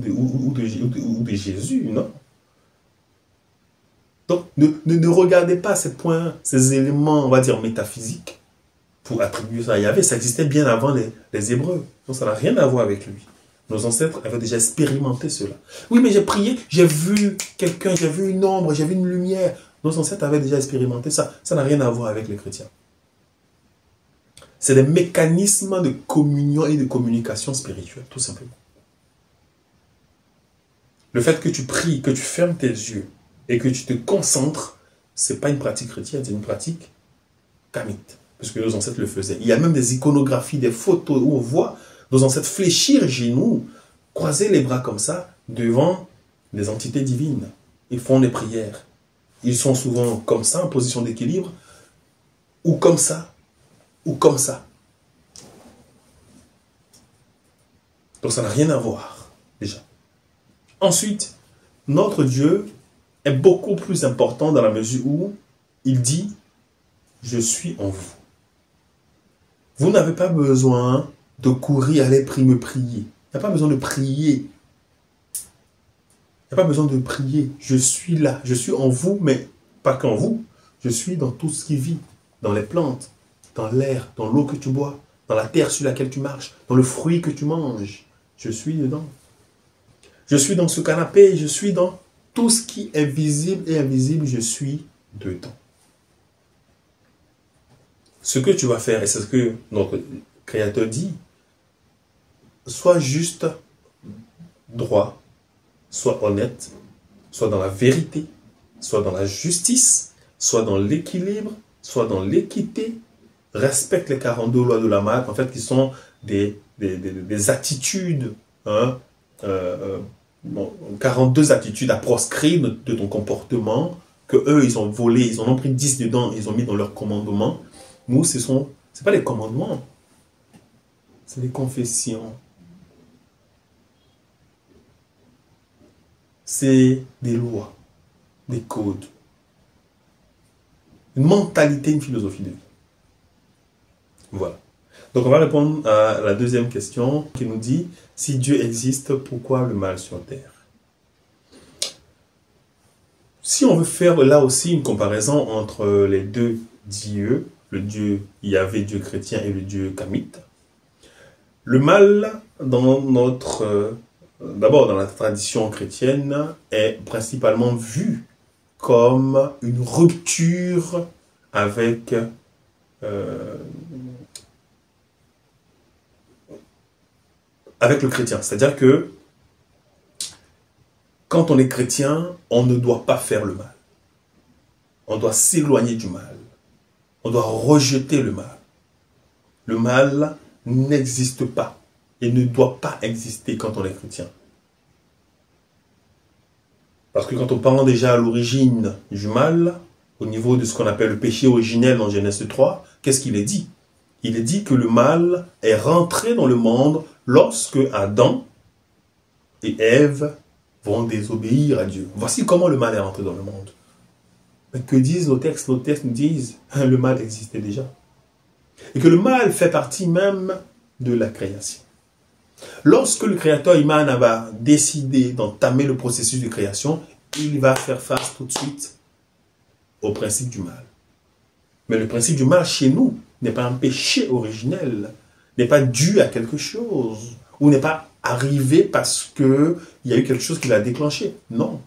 de Jésus, non. Donc, ne regardez pas ces points, ces éléments, on va dire, métaphysiques, pour attribuer ça à Yahvé. Ça existait bien avant les Hébreux. Donc, ça n'a rien à voir avec lui. Nos ancêtres avaient déjà expérimenté cela. Oui, mais j'ai prié, j'ai vu quelqu'un, j'ai vu une ombre, j'ai vu une lumière. Nos ancêtres avaient déjà expérimenté ça. Ça n'a rien à voir avec les chrétiens. C'est des mécanismes de communion et de communication spirituelle, tout simplement. Le fait que tu pries, que tu fermes tes yeux et que tu te concentres, ce n'est pas une pratique chrétienne, c'est une pratique kamite. Parce que nos ancêtres le faisaient. Il y a même des iconographies, des photos où on voit nos ancêtres fléchir genoux, croiser les bras comme ça, devant des entités divines. Ils font des prières. Ils sont souvent comme ça, en position d'équilibre, ou comme ça, ou comme ça. Donc ça n'a rien à voir, déjà. Ensuite, notre Dieu est beaucoup plus important dans la mesure où il dit « Je suis en vous ». Vous n'avez pas besoin de courir, aller me prier. Il n'y a pas besoin de prier. Il n'y a pas besoin de prier. Je suis là. Je suis en vous, mais pas qu'en vous. Je suis dans tout ce qui vit. Dans les plantes, dans l'air, dans l'eau que tu bois, dans la terre sur laquelle tu marches, dans le fruit que tu manges. Je suis dedans. Je suis dans ce canapé. Je suis dans tout ce qui est visible et invisible. Je suis dedans. Ce que tu vas faire, et c'est ce que notre Créateur dit, sois juste, droit, sois honnête, sois dans la vérité, sois dans la justice, sois dans l'équilibre, sois dans l'équité, respecte les 42 lois de la marque, en fait, qui sont des attitudes, hein, 42 attitudes à proscrire de ton comportement, que eux, ils ont volé, ils en ont pris 10 dedans, ils ont mis dans leur commandement. Nous, ce n'est pas les commandements, c'est les confessions. C'est des lois, des codes, une mentalité, une philosophie de vie. Voilà. Donc on va répondre à la deuxième question qui nous dit, si Dieu existe, pourquoi le mal sur terre? Si on veut faire là aussi une comparaison entre les deux dieux, le Dieu Yahvé, Dieu chrétien, et le Dieu kamite, le mal dans notre... D'abord, dans la tradition chrétienne, est principalement vu comme une rupture avec le chrétien. C'est-à-dire que quand on est chrétien, on ne doit pas faire le mal. On doit s'éloigner du mal. On doit rejeter le mal. Le mal n'existe pas et ne doit pas exister quand on est chrétien. Parce que quand on parle déjà à l'origine du mal, au niveau de ce qu'on appelle le péché originel dans Genèse 3, qu'est-ce qu'il est dit? Il est dit que le mal est rentré dans le monde lorsque Adam et Ève vont désobéir à Dieu. Voici comment le mal est rentré dans le monde. Mais que disent nos textes? Nos textes nous disent que le mal existait déjà. Et que le mal fait partie même de la création. Lorsque le Créateur Imman va décider d'entamer le processus de création, il va faire face tout de suite au principe du mal. Mais le principe du mal chez nous n'est pas un péché originel, n'est pas dû à quelque chose, ou n'est pas arrivé parce qu'il y a eu quelque chose qui l'a déclenché. Non.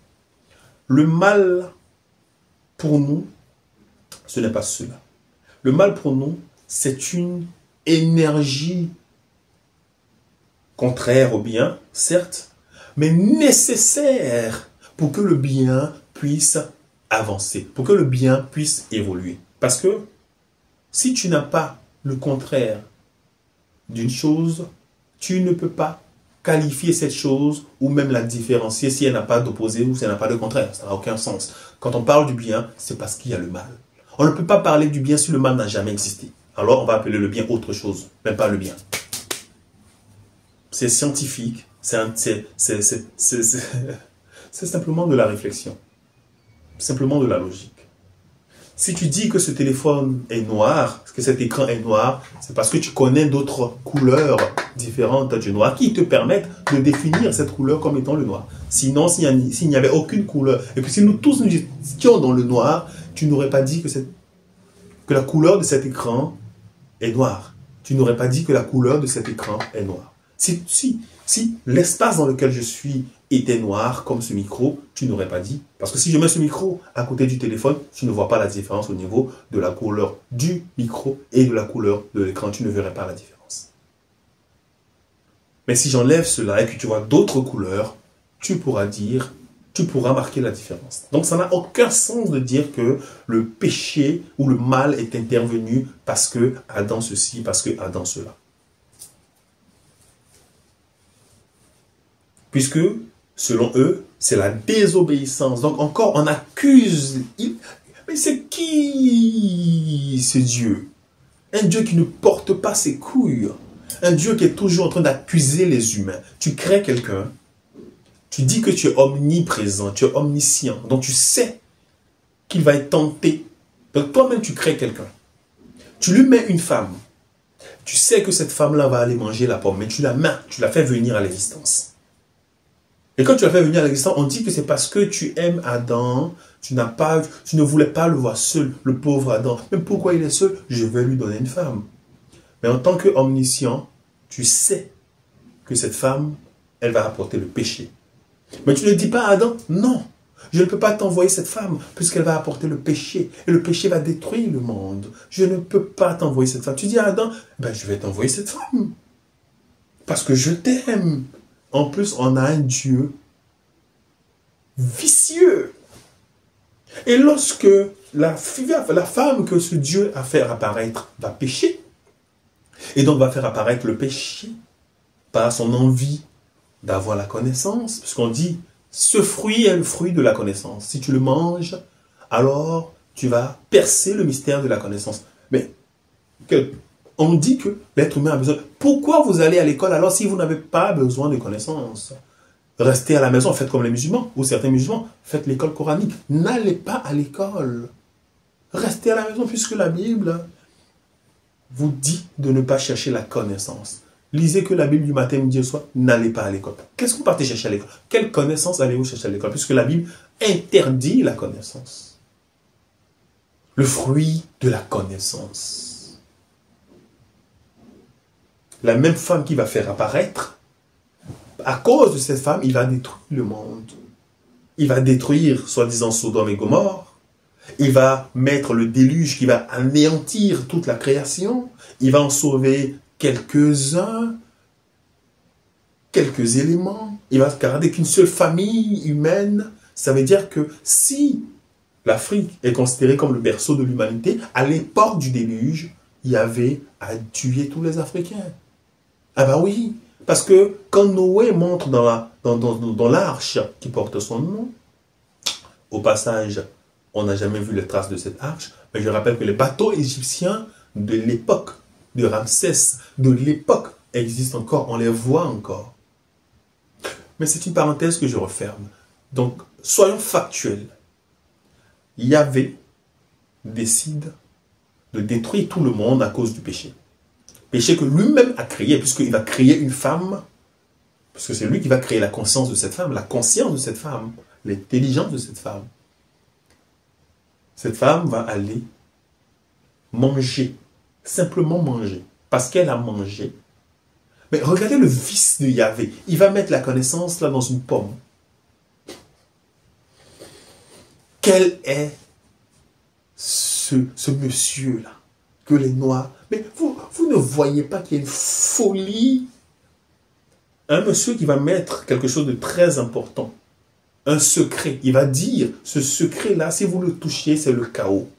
Le mal, pour nous, ce n'est pas cela. Le mal, pour nous, c'est une énergie contraire au bien, certes, mais nécessaire pour que le bien puisse avancer, pour que le bien puisse évoluer. Parce que si tu n'as pas le contraire d'une chose, tu ne peux pas qualifier cette chose ou même la différencier si elle n'a pas d'opposé ou si elle n'a pas de contraire. Ça n'a aucun sens. Quand on parle du bien, c'est parce qu'il y a le mal. On ne peut pas parler du bien si le mal n'a jamais existé. alors on va appeler le bien autre chose, même pas le bien. C'est scientifique, c'est simplement de la réflexion, simplement de la logique. Si tu dis que ce téléphone est noir, que cet écran est noir, c'est parce que tu connais d'autres couleurs différentes du noir qui te permettent de définir cette couleur comme étant le noir. Sinon, s'il n'y avait aucune couleur, et puis si nous tous nous étions dans le noir, tu n'aurais pas dit que la couleur de cet écran est noire. Tu n'aurais pas dit que la couleur de cet écran est noire. Si l'espace dans lequel je suis était noir comme ce micro, tu n'aurais pas dit. Parce que si je mets ce micro à côté du téléphone, tu ne vois pas la différence au niveau de la couleur du micro et de la couleur de l'écran. Tu ne verrais pas la différence. Mais si j'enlève cela et que tu vois d'autres couleurs, tu pourras marquer la différence. Donc ça n'a aucun sens de dire que le péché ou le mal est intervenu parce que Adam ceci, parce que Adam cela. Puisque, selon eux, c'est la désobéissance. Donc encore, on accuse. Mais c'est qui ce Dieu? Un Dieu qui ne porte pas ses couilles. Un Dieu qui est toujours en train d'accuser les humains. Tu crées quelqu'un, tu dis que tu es omniprésent, tu es omniscient. Donc tu sais qu'il va être tenté. Donc toi-même, tu crées quelqu'un. Tu lui mets une femme. Tu sais que cette femme-là va aller manger la pomme, mais tu la fais venir à l'existence. Et quand tu l'as fait venir à l'existence, on dit que c'est parce que tu aimes Adam, tu ne voulais pas le voir seul, le pauvre Adam. Mais pourquoi il est seul? Je vais lui donner une femme. Mais en tant qu'omniscient, tu sais que cette femme, elle va apporter le péché. Mais tu ne dis pas à Adam, non, je ne peux pas t'envoyer cette femme, puisqu'elle va apporter le péché. Et le péché va détruire le monde. Je ne peux pas t'envoyer cette femme. Tu dis à Adam, ben, je vais t'envoyer cette femme. Parce que je t'aime. En plus, on a un Dieu vicieux. Et lorsque la femme que ce Dieu a fait apparaître va pécher, et donc va faire apparaître le péché par son envie d'avoir la connaissance, puisqu'on dit, ce fruit est le fruit de la connaissance. Si tu le manges, alors tu vas percer le mystère de la connaissance. Mais on dit que l'être humain a besoin. Pourquoi vous allez à l'école alors si vous n'avez pas besoin de connaissances? Restez à la maison, faites comme les musulmans, ou certains musulmans, faites l'école coranique. N'allez pas à l'école. Restez à la maison puisque la Bible vous dit de ne pas chercher la connaissance. Lisez que la Bible du matin, midi et soir, n'allez pas à l'école. Qu'est-ce que vous partez chercher à l'école? Quelle connaissance allez-vous chercher à l'école? Puisque la Bible interdit la connaissance. Le fruit de la connaissance. La même femme qui va faire apparaître, à cause de cette femme, il va détruire le monde. Il va détruire, soi-disant, Sodome et Gomorrhe. Il va mettre le déluge qui va anéantir toute la création. Il va en sauver quelques-uns, quelques éléments. Il va garder qu'une seule famille humaine. Ça veut dire que si l'Afrique est considérée comme le berceau de l'humanité, à l'époque du déluge, il y avait à tuer tous les Africains. Ah ben oui, parce que quand Noé montre dans l'arche qui porte son nom, au passage, on n'a jamais vu les traces de cette arche, mais je rappelle que les bateaux égyptiens de l'époque de Ramsès, de l'époque, existent encore, on les voit encore. Mais c'est une parenthèse que je referme. Donc, soyons factuels. Yahvé décide de détruire tout le monde à cause du péché. Péché que lui-même a créé, puisqu'il va créer une femme, parce que c'est lui qui va créer la conscience de cette femme, la conscience de cette femme, l'intelligence de cette femme. Cette femme va aller manger, simplement manger, parce qu'elle a mangé. Mais regardez le vice de Yahvé. Il va mettre la connaissance là dans une pomme. Quel est ce monsieur-là que les Noirs... Mais vous ne voyez pas qu'il y a une folie? Un monsieur qui va mettre quelque chose de très important. Un secret. Il va dire, ce secret-là, si vous le touchez, c'est le chaos.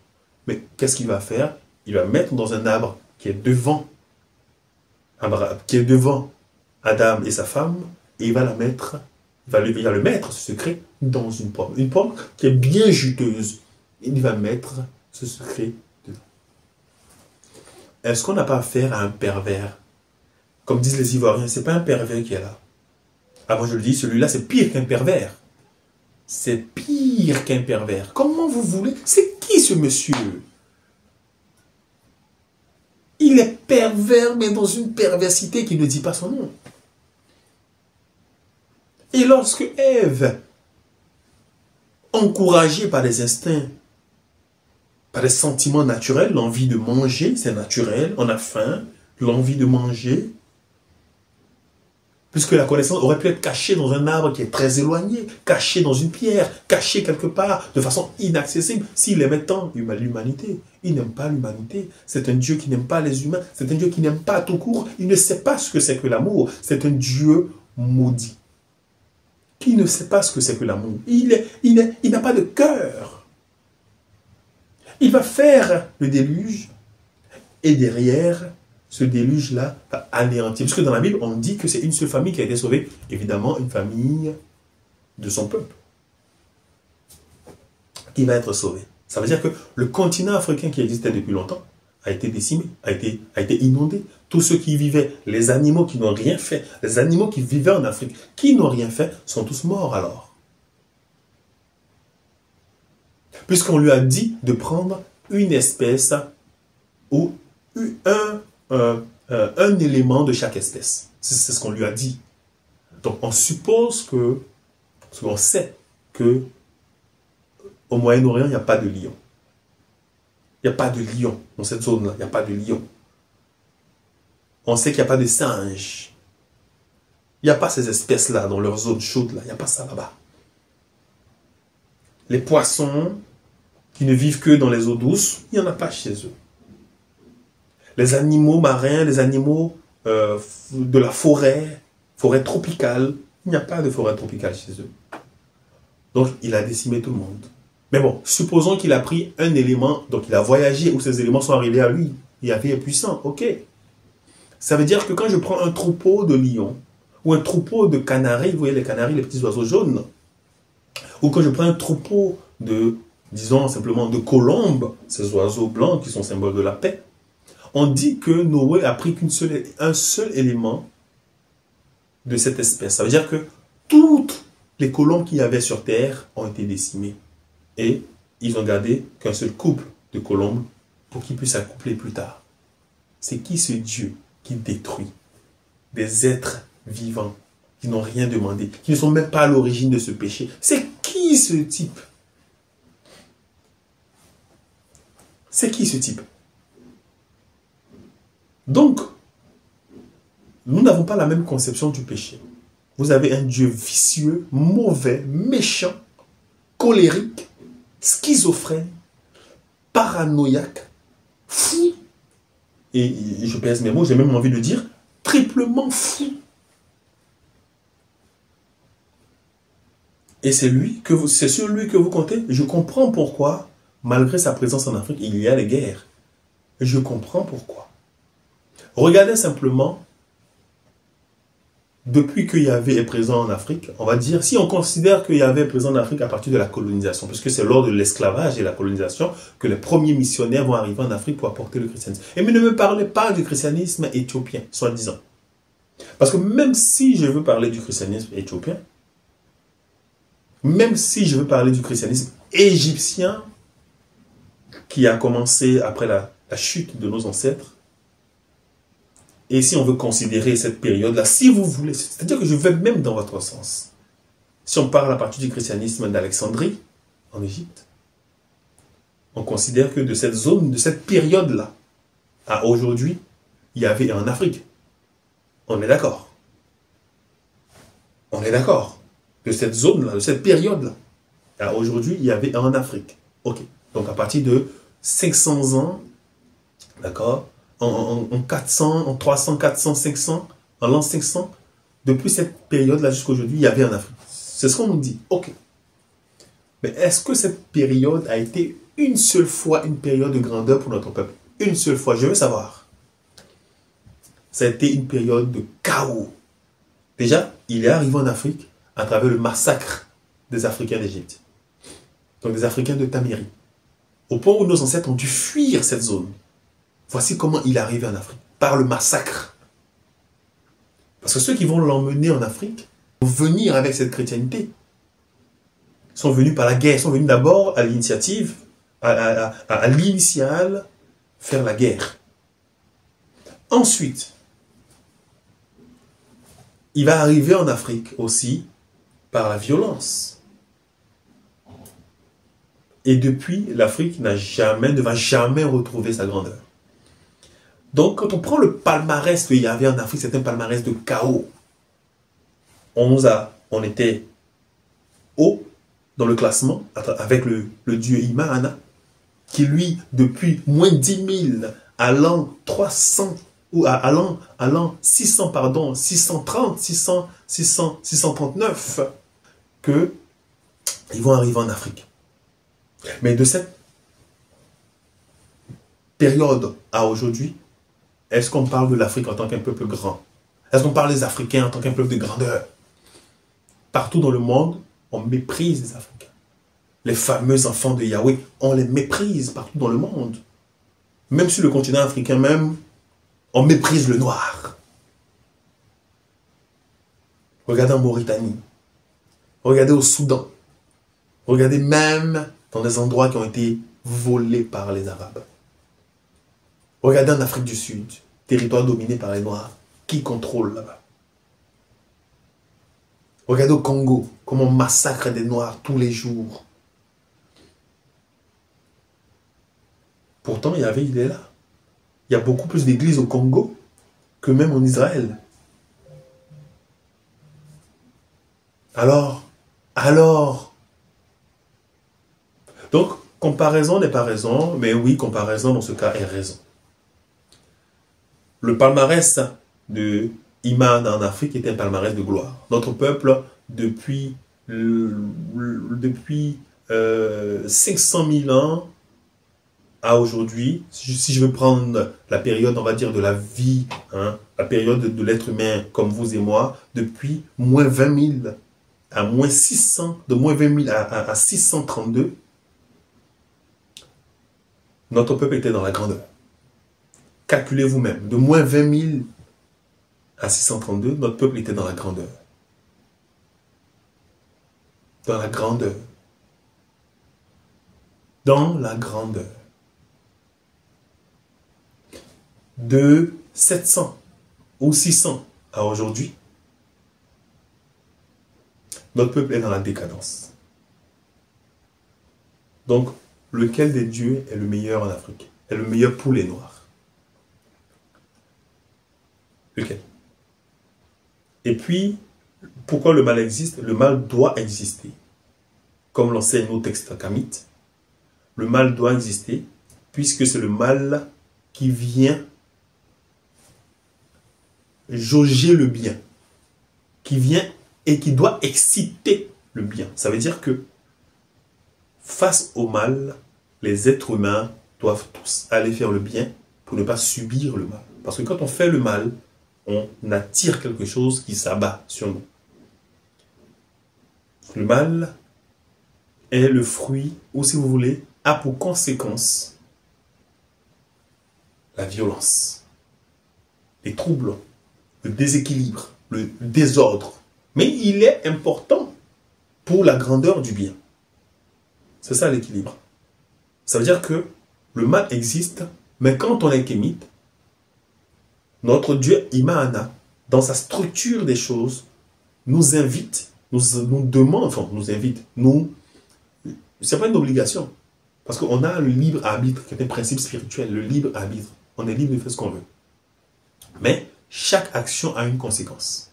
Mais qu'est-ce qu'il va faire? Il va mettre dans un arbre qui est devant Adam et sa femme, et il va le mettre, ce secret, dans une pomme. Une pomme qui est bien juteuse. Il va mettre ce secret dedans. est-ce qu'on n'a pas affaire à un pervers? Comme disent les Ivoiriens, c'est pas un pervers qui est là. Ah, moi je le dis, celui-là c'est pire qu'un pervers. C'est pire qu'un pervers. Comment vous voulez? C'est qui ce monsieur? Il est pervers, mais dans une perversité qui ne dit pas son nom. Et lorsque Ève, encouragée par les instincts, par les sentiments naturels, l'envie de manger, c'est naturel, on a faim, l'envie de manger, puisque la connaissance aurait pu être cachée dans un arbre qui est très éloigné, cachée dans une pierre, cachée quelque part, de façon inaccessible. S'il aimait tant l'humanité, il n'aime pas l'humanité. C'est un Dieu qui n'aime pas les humains, c'est un Dieu qui n'aime pas tout court. Il ne sait pas ce que c'est que l'amour. C'est un Dieu maudit, qui ne sait pas ce que c'est que l'amour. Il n'a pas de cœur. Il va faire le déluge, et derrière, ce déluge-là va anéantir. Puisque dans la Bible, on dit que c'est une seule famille qui a été sauvée. Évidemment, une famille de son peuple qui va être sauvée. Ça veut dire que le continent africain qui existait depuis longtemps a été décimé, a été inondé. Tous ceux qui y vivaient, les animaux qui n'ont rien fait, les animaux qui vivaient en Afrique, qui n'ont rien fait, sont tous morts alors. Puisqu'on lui a dit de prendre une espèce ou un élément de chaque espèce. C'est ce qu'on lui a dit. Donc on suppose que, parce qu'on sait que au Moyen-Orient, il n'y a pas de lion. Il n'y a pas de lion dans cette zone-là. Il n'y a pas de lion. On sait qu'il n'y a pas de singes. Il n'y a pas ces espèces-là dans leur zone chaude-là. Il n'y a pas ça là-bas. Les poissons qui ne vivent que dans les eaux douces, il n'y en a pas chez eux. Les animaux marins, les animaux de la forêt tropicale, il n'y a pas de forêt tropicale chez eux. Donc, il a décimé tout le monde. Mais bon, supposons qu'il a pris un élément, donc il a voyagé où ces éléments sont arrivés à lui. Il a été puissant, ok. Ça veut dire que quand je prends un troupeau de lions, ou un troupeau de canaris, vous voyez les canaris, les petits oiseaux jaunes, ou quand je prends un troupeau de, disons simplement de colombes, ces oiseaux blancs qui sont symboles de la paix, on dit que Noé a pris un seul élément de cette espèce. Ça veut dire que toutes les colombes qu'il y avait sur Terre ont été décimées. Et ils n'ont gardé qu'un seul couple de colombes pour qu'ils puissent s'accoupler plus tard. C'est qui ce Dieu qui détruit des êtres vivants qui n'ont rien demandé, qui ne sont même pas à l'origine de ce péché? C'est qui ce type? C'est qui ce type? Donc, nous n'avons pas la même conception du péché. Vous avez un Dieu vicieux, mauvais, méchant, colérique, schizophrène, paranoïaque, fou, et je pèse mes mots, j'ai même envie de dire, triplement fou. Et c'est sur lui que vous comptez. Je comprends pourquoi, malgré sa présence en Afrique, il y a des guerres. Je comprends pourquoi. Regardez simplement, depuis que Yahvé est présent en Afrique, on va dire, si on considère que Yahvé est présent en Afrique à partir de la colonisation, puisque c'est lors de l'esclavage et la colonisation que les premiers missionnaires vont arriver en Afrique pour apporter le christianisme. Et mais ne me parlez pas du christianisme éthiopien, soi-disant. Parce que même si je veux parler du christianisme éthiopien, même si je veux parler du christianisme égyptien, qui a commencé après la chute de nos ancêtres, et si on veut considérer cette période-là, si vous voulez, c'est-à-dire que je vais même dans votre sens. Si on parle à partir du christianisme d'Alexandrie, en Égypte, on considère que de cette zone, de cette période-là, à aujourd'hui, il y avait en Afrique. On est d'accord. On est d'accord. De cette zone-là, de cette période-là, à aujourd'hui, il y avait en Afrique. Ok. Donc à partir de 500 ans, d'accord, en 400, en 300, 400, 500, en l'an 500, depuis cette période-là jusqu'à aujourd'hui, il y avait en Afrique. C'est ce qu'on nous dit. Ok. Mais est-ce que cette période a été une seule fois une période de grandeur pour notre peuple? Une seule fois, je veux savoir. Ça a été une période de chaos. Déjà, il est arrivé en Afrique à travers le massacre des Africains d'Égypte. Donc des Africains de Tamiri. Au point où nos ancêtres ont dû fuir cette zone. Voici comment il est arrivé en Afrique. Par le massacre. Parce que ceux qui vont l'emmener en Afrique vont venir avec cette chrétienté. Ils sont venus par la guerre. Ils sont venus d'abord à l'initiative, à l'initiale, faire la guerre. Ensuite, il va arriver en Afrique aussi par la violence. Et depuis, l'Afrique ne va jamais retrouver sa grandeur. Donc, quand on prend le palmarès qu'il y avait en Afrique, c'est un palmarès de chaos. On était haut dans le classement avec le dieu Imahana, qui lui, depuis moins 10 000, allant 300, ou allant 600, pardon, 630, 600, 600, 639, que ils vont arriver en Afrique. Mais de cette période à aujourd'hui, est-ce qu'on parle de l'Afrique en tant qu'un peuple grand? Est-ce qu'on parle des Africains en tant qu'un peuple de grandeur? Partout dans le monde, on méprise les Africains. Les fameux enfants de Yahweh, on les méprise partout dans le monde. Même sur le continent africain même, on méprise le noir. Regardez en Mauritanie. Regardez au Soudan. Regardez même dans des endroits qui ont été volés par les Arabes. Regardez en Afrique du Sud, territoire dominé par les Noirs. Qui contrôle là-bas? Regardez au Congo, comment on massacre des Noirs tous les jours. Pourtant, il est là. Il y a beaucoup plus d'églises au Congo que même en Israël. Alors, donc, comparaison n'est pas raison, mais oui, comparaison dans ce cas est raison. Le palmarès de Iman en Afrique était un palmarès de gloire. Notre peuple, depuis 500 000 ans à aujourd'hui, si je veux prendre la période, on va dire, de la vie, la période de l'être humain comme vous et moi, depuis moins 20 000 à moins 600, de moins 20 000 à 632, notre peuple était dans la grandeur. Calculez vous-même, de moins 20 000 à 632, notre peuple était dans la grandeur. Dans la grandeur. Dans la grandeur. De 700 ou 600 à aujourd'hui, notre peuple est dans la décadence. Donc, lequel des dieux est le meilleur en Afrique? Est le meilleur pour les Noirs? Lequel? Et puis, pourquoi le mal existe? Le mal doit exister. Comme l'enseignent nos textes akamites, le mal doit exister, puisque c'est le mal qui vient jauger le bien, qui vient et qui doit exciter le bien. Ça veut dire que, face au mal, les êtres humains doivent tous aller faire le bien pour ne pas subir le mal. Parce que quand on fait le mal, on attire quelque chose qui s'abat sur nous. Le mal est le fruit, ou si vous voulez, a pour conséquence la violence, les troubles, le déséquilibre, le désordre. Mais il est important pour la grandeur du bien. C'est ça l'équilibre. Ça veut dire que le mal existe, mais quand on est kémite, notre Dieu Imahana, dans sa structure des choses, nous invite, nous demande, enfin nous invite, c'est pas une obligation, parce qu'on a le libre arbitre, qui est un principe spirituel, le libre arbitre. On est libre de faire ce qu'on veut. Mais chaque action a une conséquence.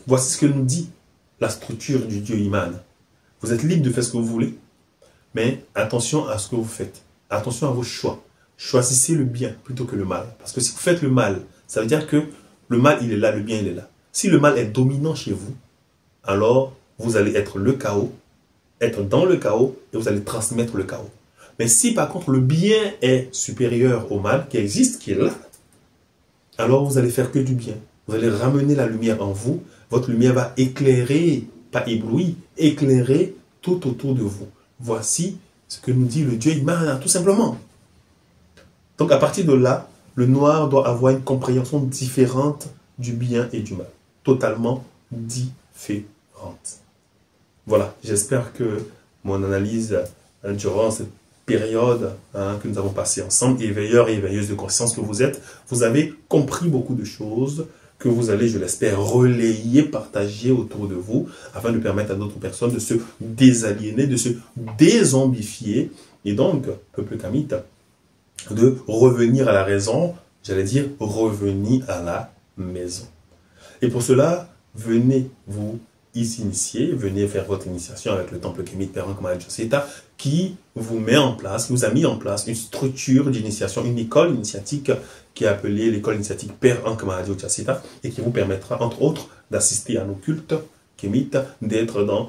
Voici ce que nous dit la structure du Dieu Imahana. Vous êtes libre de faire ce que vous voulez, mais attention à ce que vous faites. Attention à vos choix. Choisissez le bien plutôt que le mal. Parce que si vous faites le mal, ça veut dire que le mal, il est là, le bien, il est là. Si le mal est dominant chez vous, alors vous allez être le chaos, être dans le chaos, et vous allez transmettre le chaos. Mais si par contre le bien est supérieur au mal, qui existe, qui est là, alors vous allez faire que du bien. Vous allez ramener la lumière en vous. Votre lumière va éclairer, pas éblouir, éclairer tout autour de vous. Voici ce que nous dit le Dieu Imahana, tout simplement. Donc à partir de là, le noir doit avoir une compréhension différente du bien et du mal. Totalement différente. Voilà, j'espère que mon analyse durant cette période que nous avons passée ensemble, éveilleurs et éveilleuses de conscience que vous êtes, vous avez compris beaucoup de choses que vous allez, je l'espère, relayer, partager autour de vous, afin de permettre à d'autres personnes de se désaliéner, de se dézombifier, et donc, peuple kamite, de revenir à la raison, j'allais dire, revenir à la maison. Et pour cela, venez vous initier, venez faire votre initiation avec le temple Kemet Père Ankh Maharaja Seta, qui vous met en place, vous a mis en place une structure d'initiation, une école initiatique qui est appelée l'école initiatique Père Ankh Maharaja Seta, et qui vous permettra, entre autres, d'assister à nos cultes Kemet, d'être dans,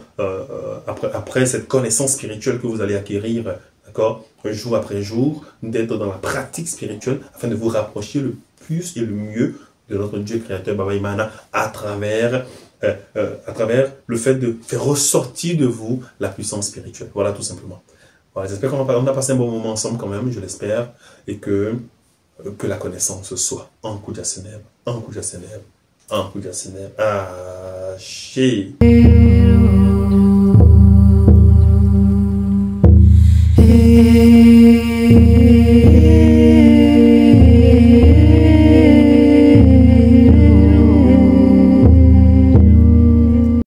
après cette connaissance spirituelle que vous allez acquérir, d'accord, jour après jour, d'être dans la pratique spirituelle, afin de vous rapprocher le plus et le mieux de notre Dieu créateur Baba Imana à travers le fait de faire ressortir de vous la puissance spirituelle. Voilà, tout simplement. Voilà, j'espère qu'on a passé un bon moment ensemble quand même, je l'espère, et que la connaissance soit en Kuja Seneb, en Kuja Seneb, en Kuja Seneb. Ah, chez.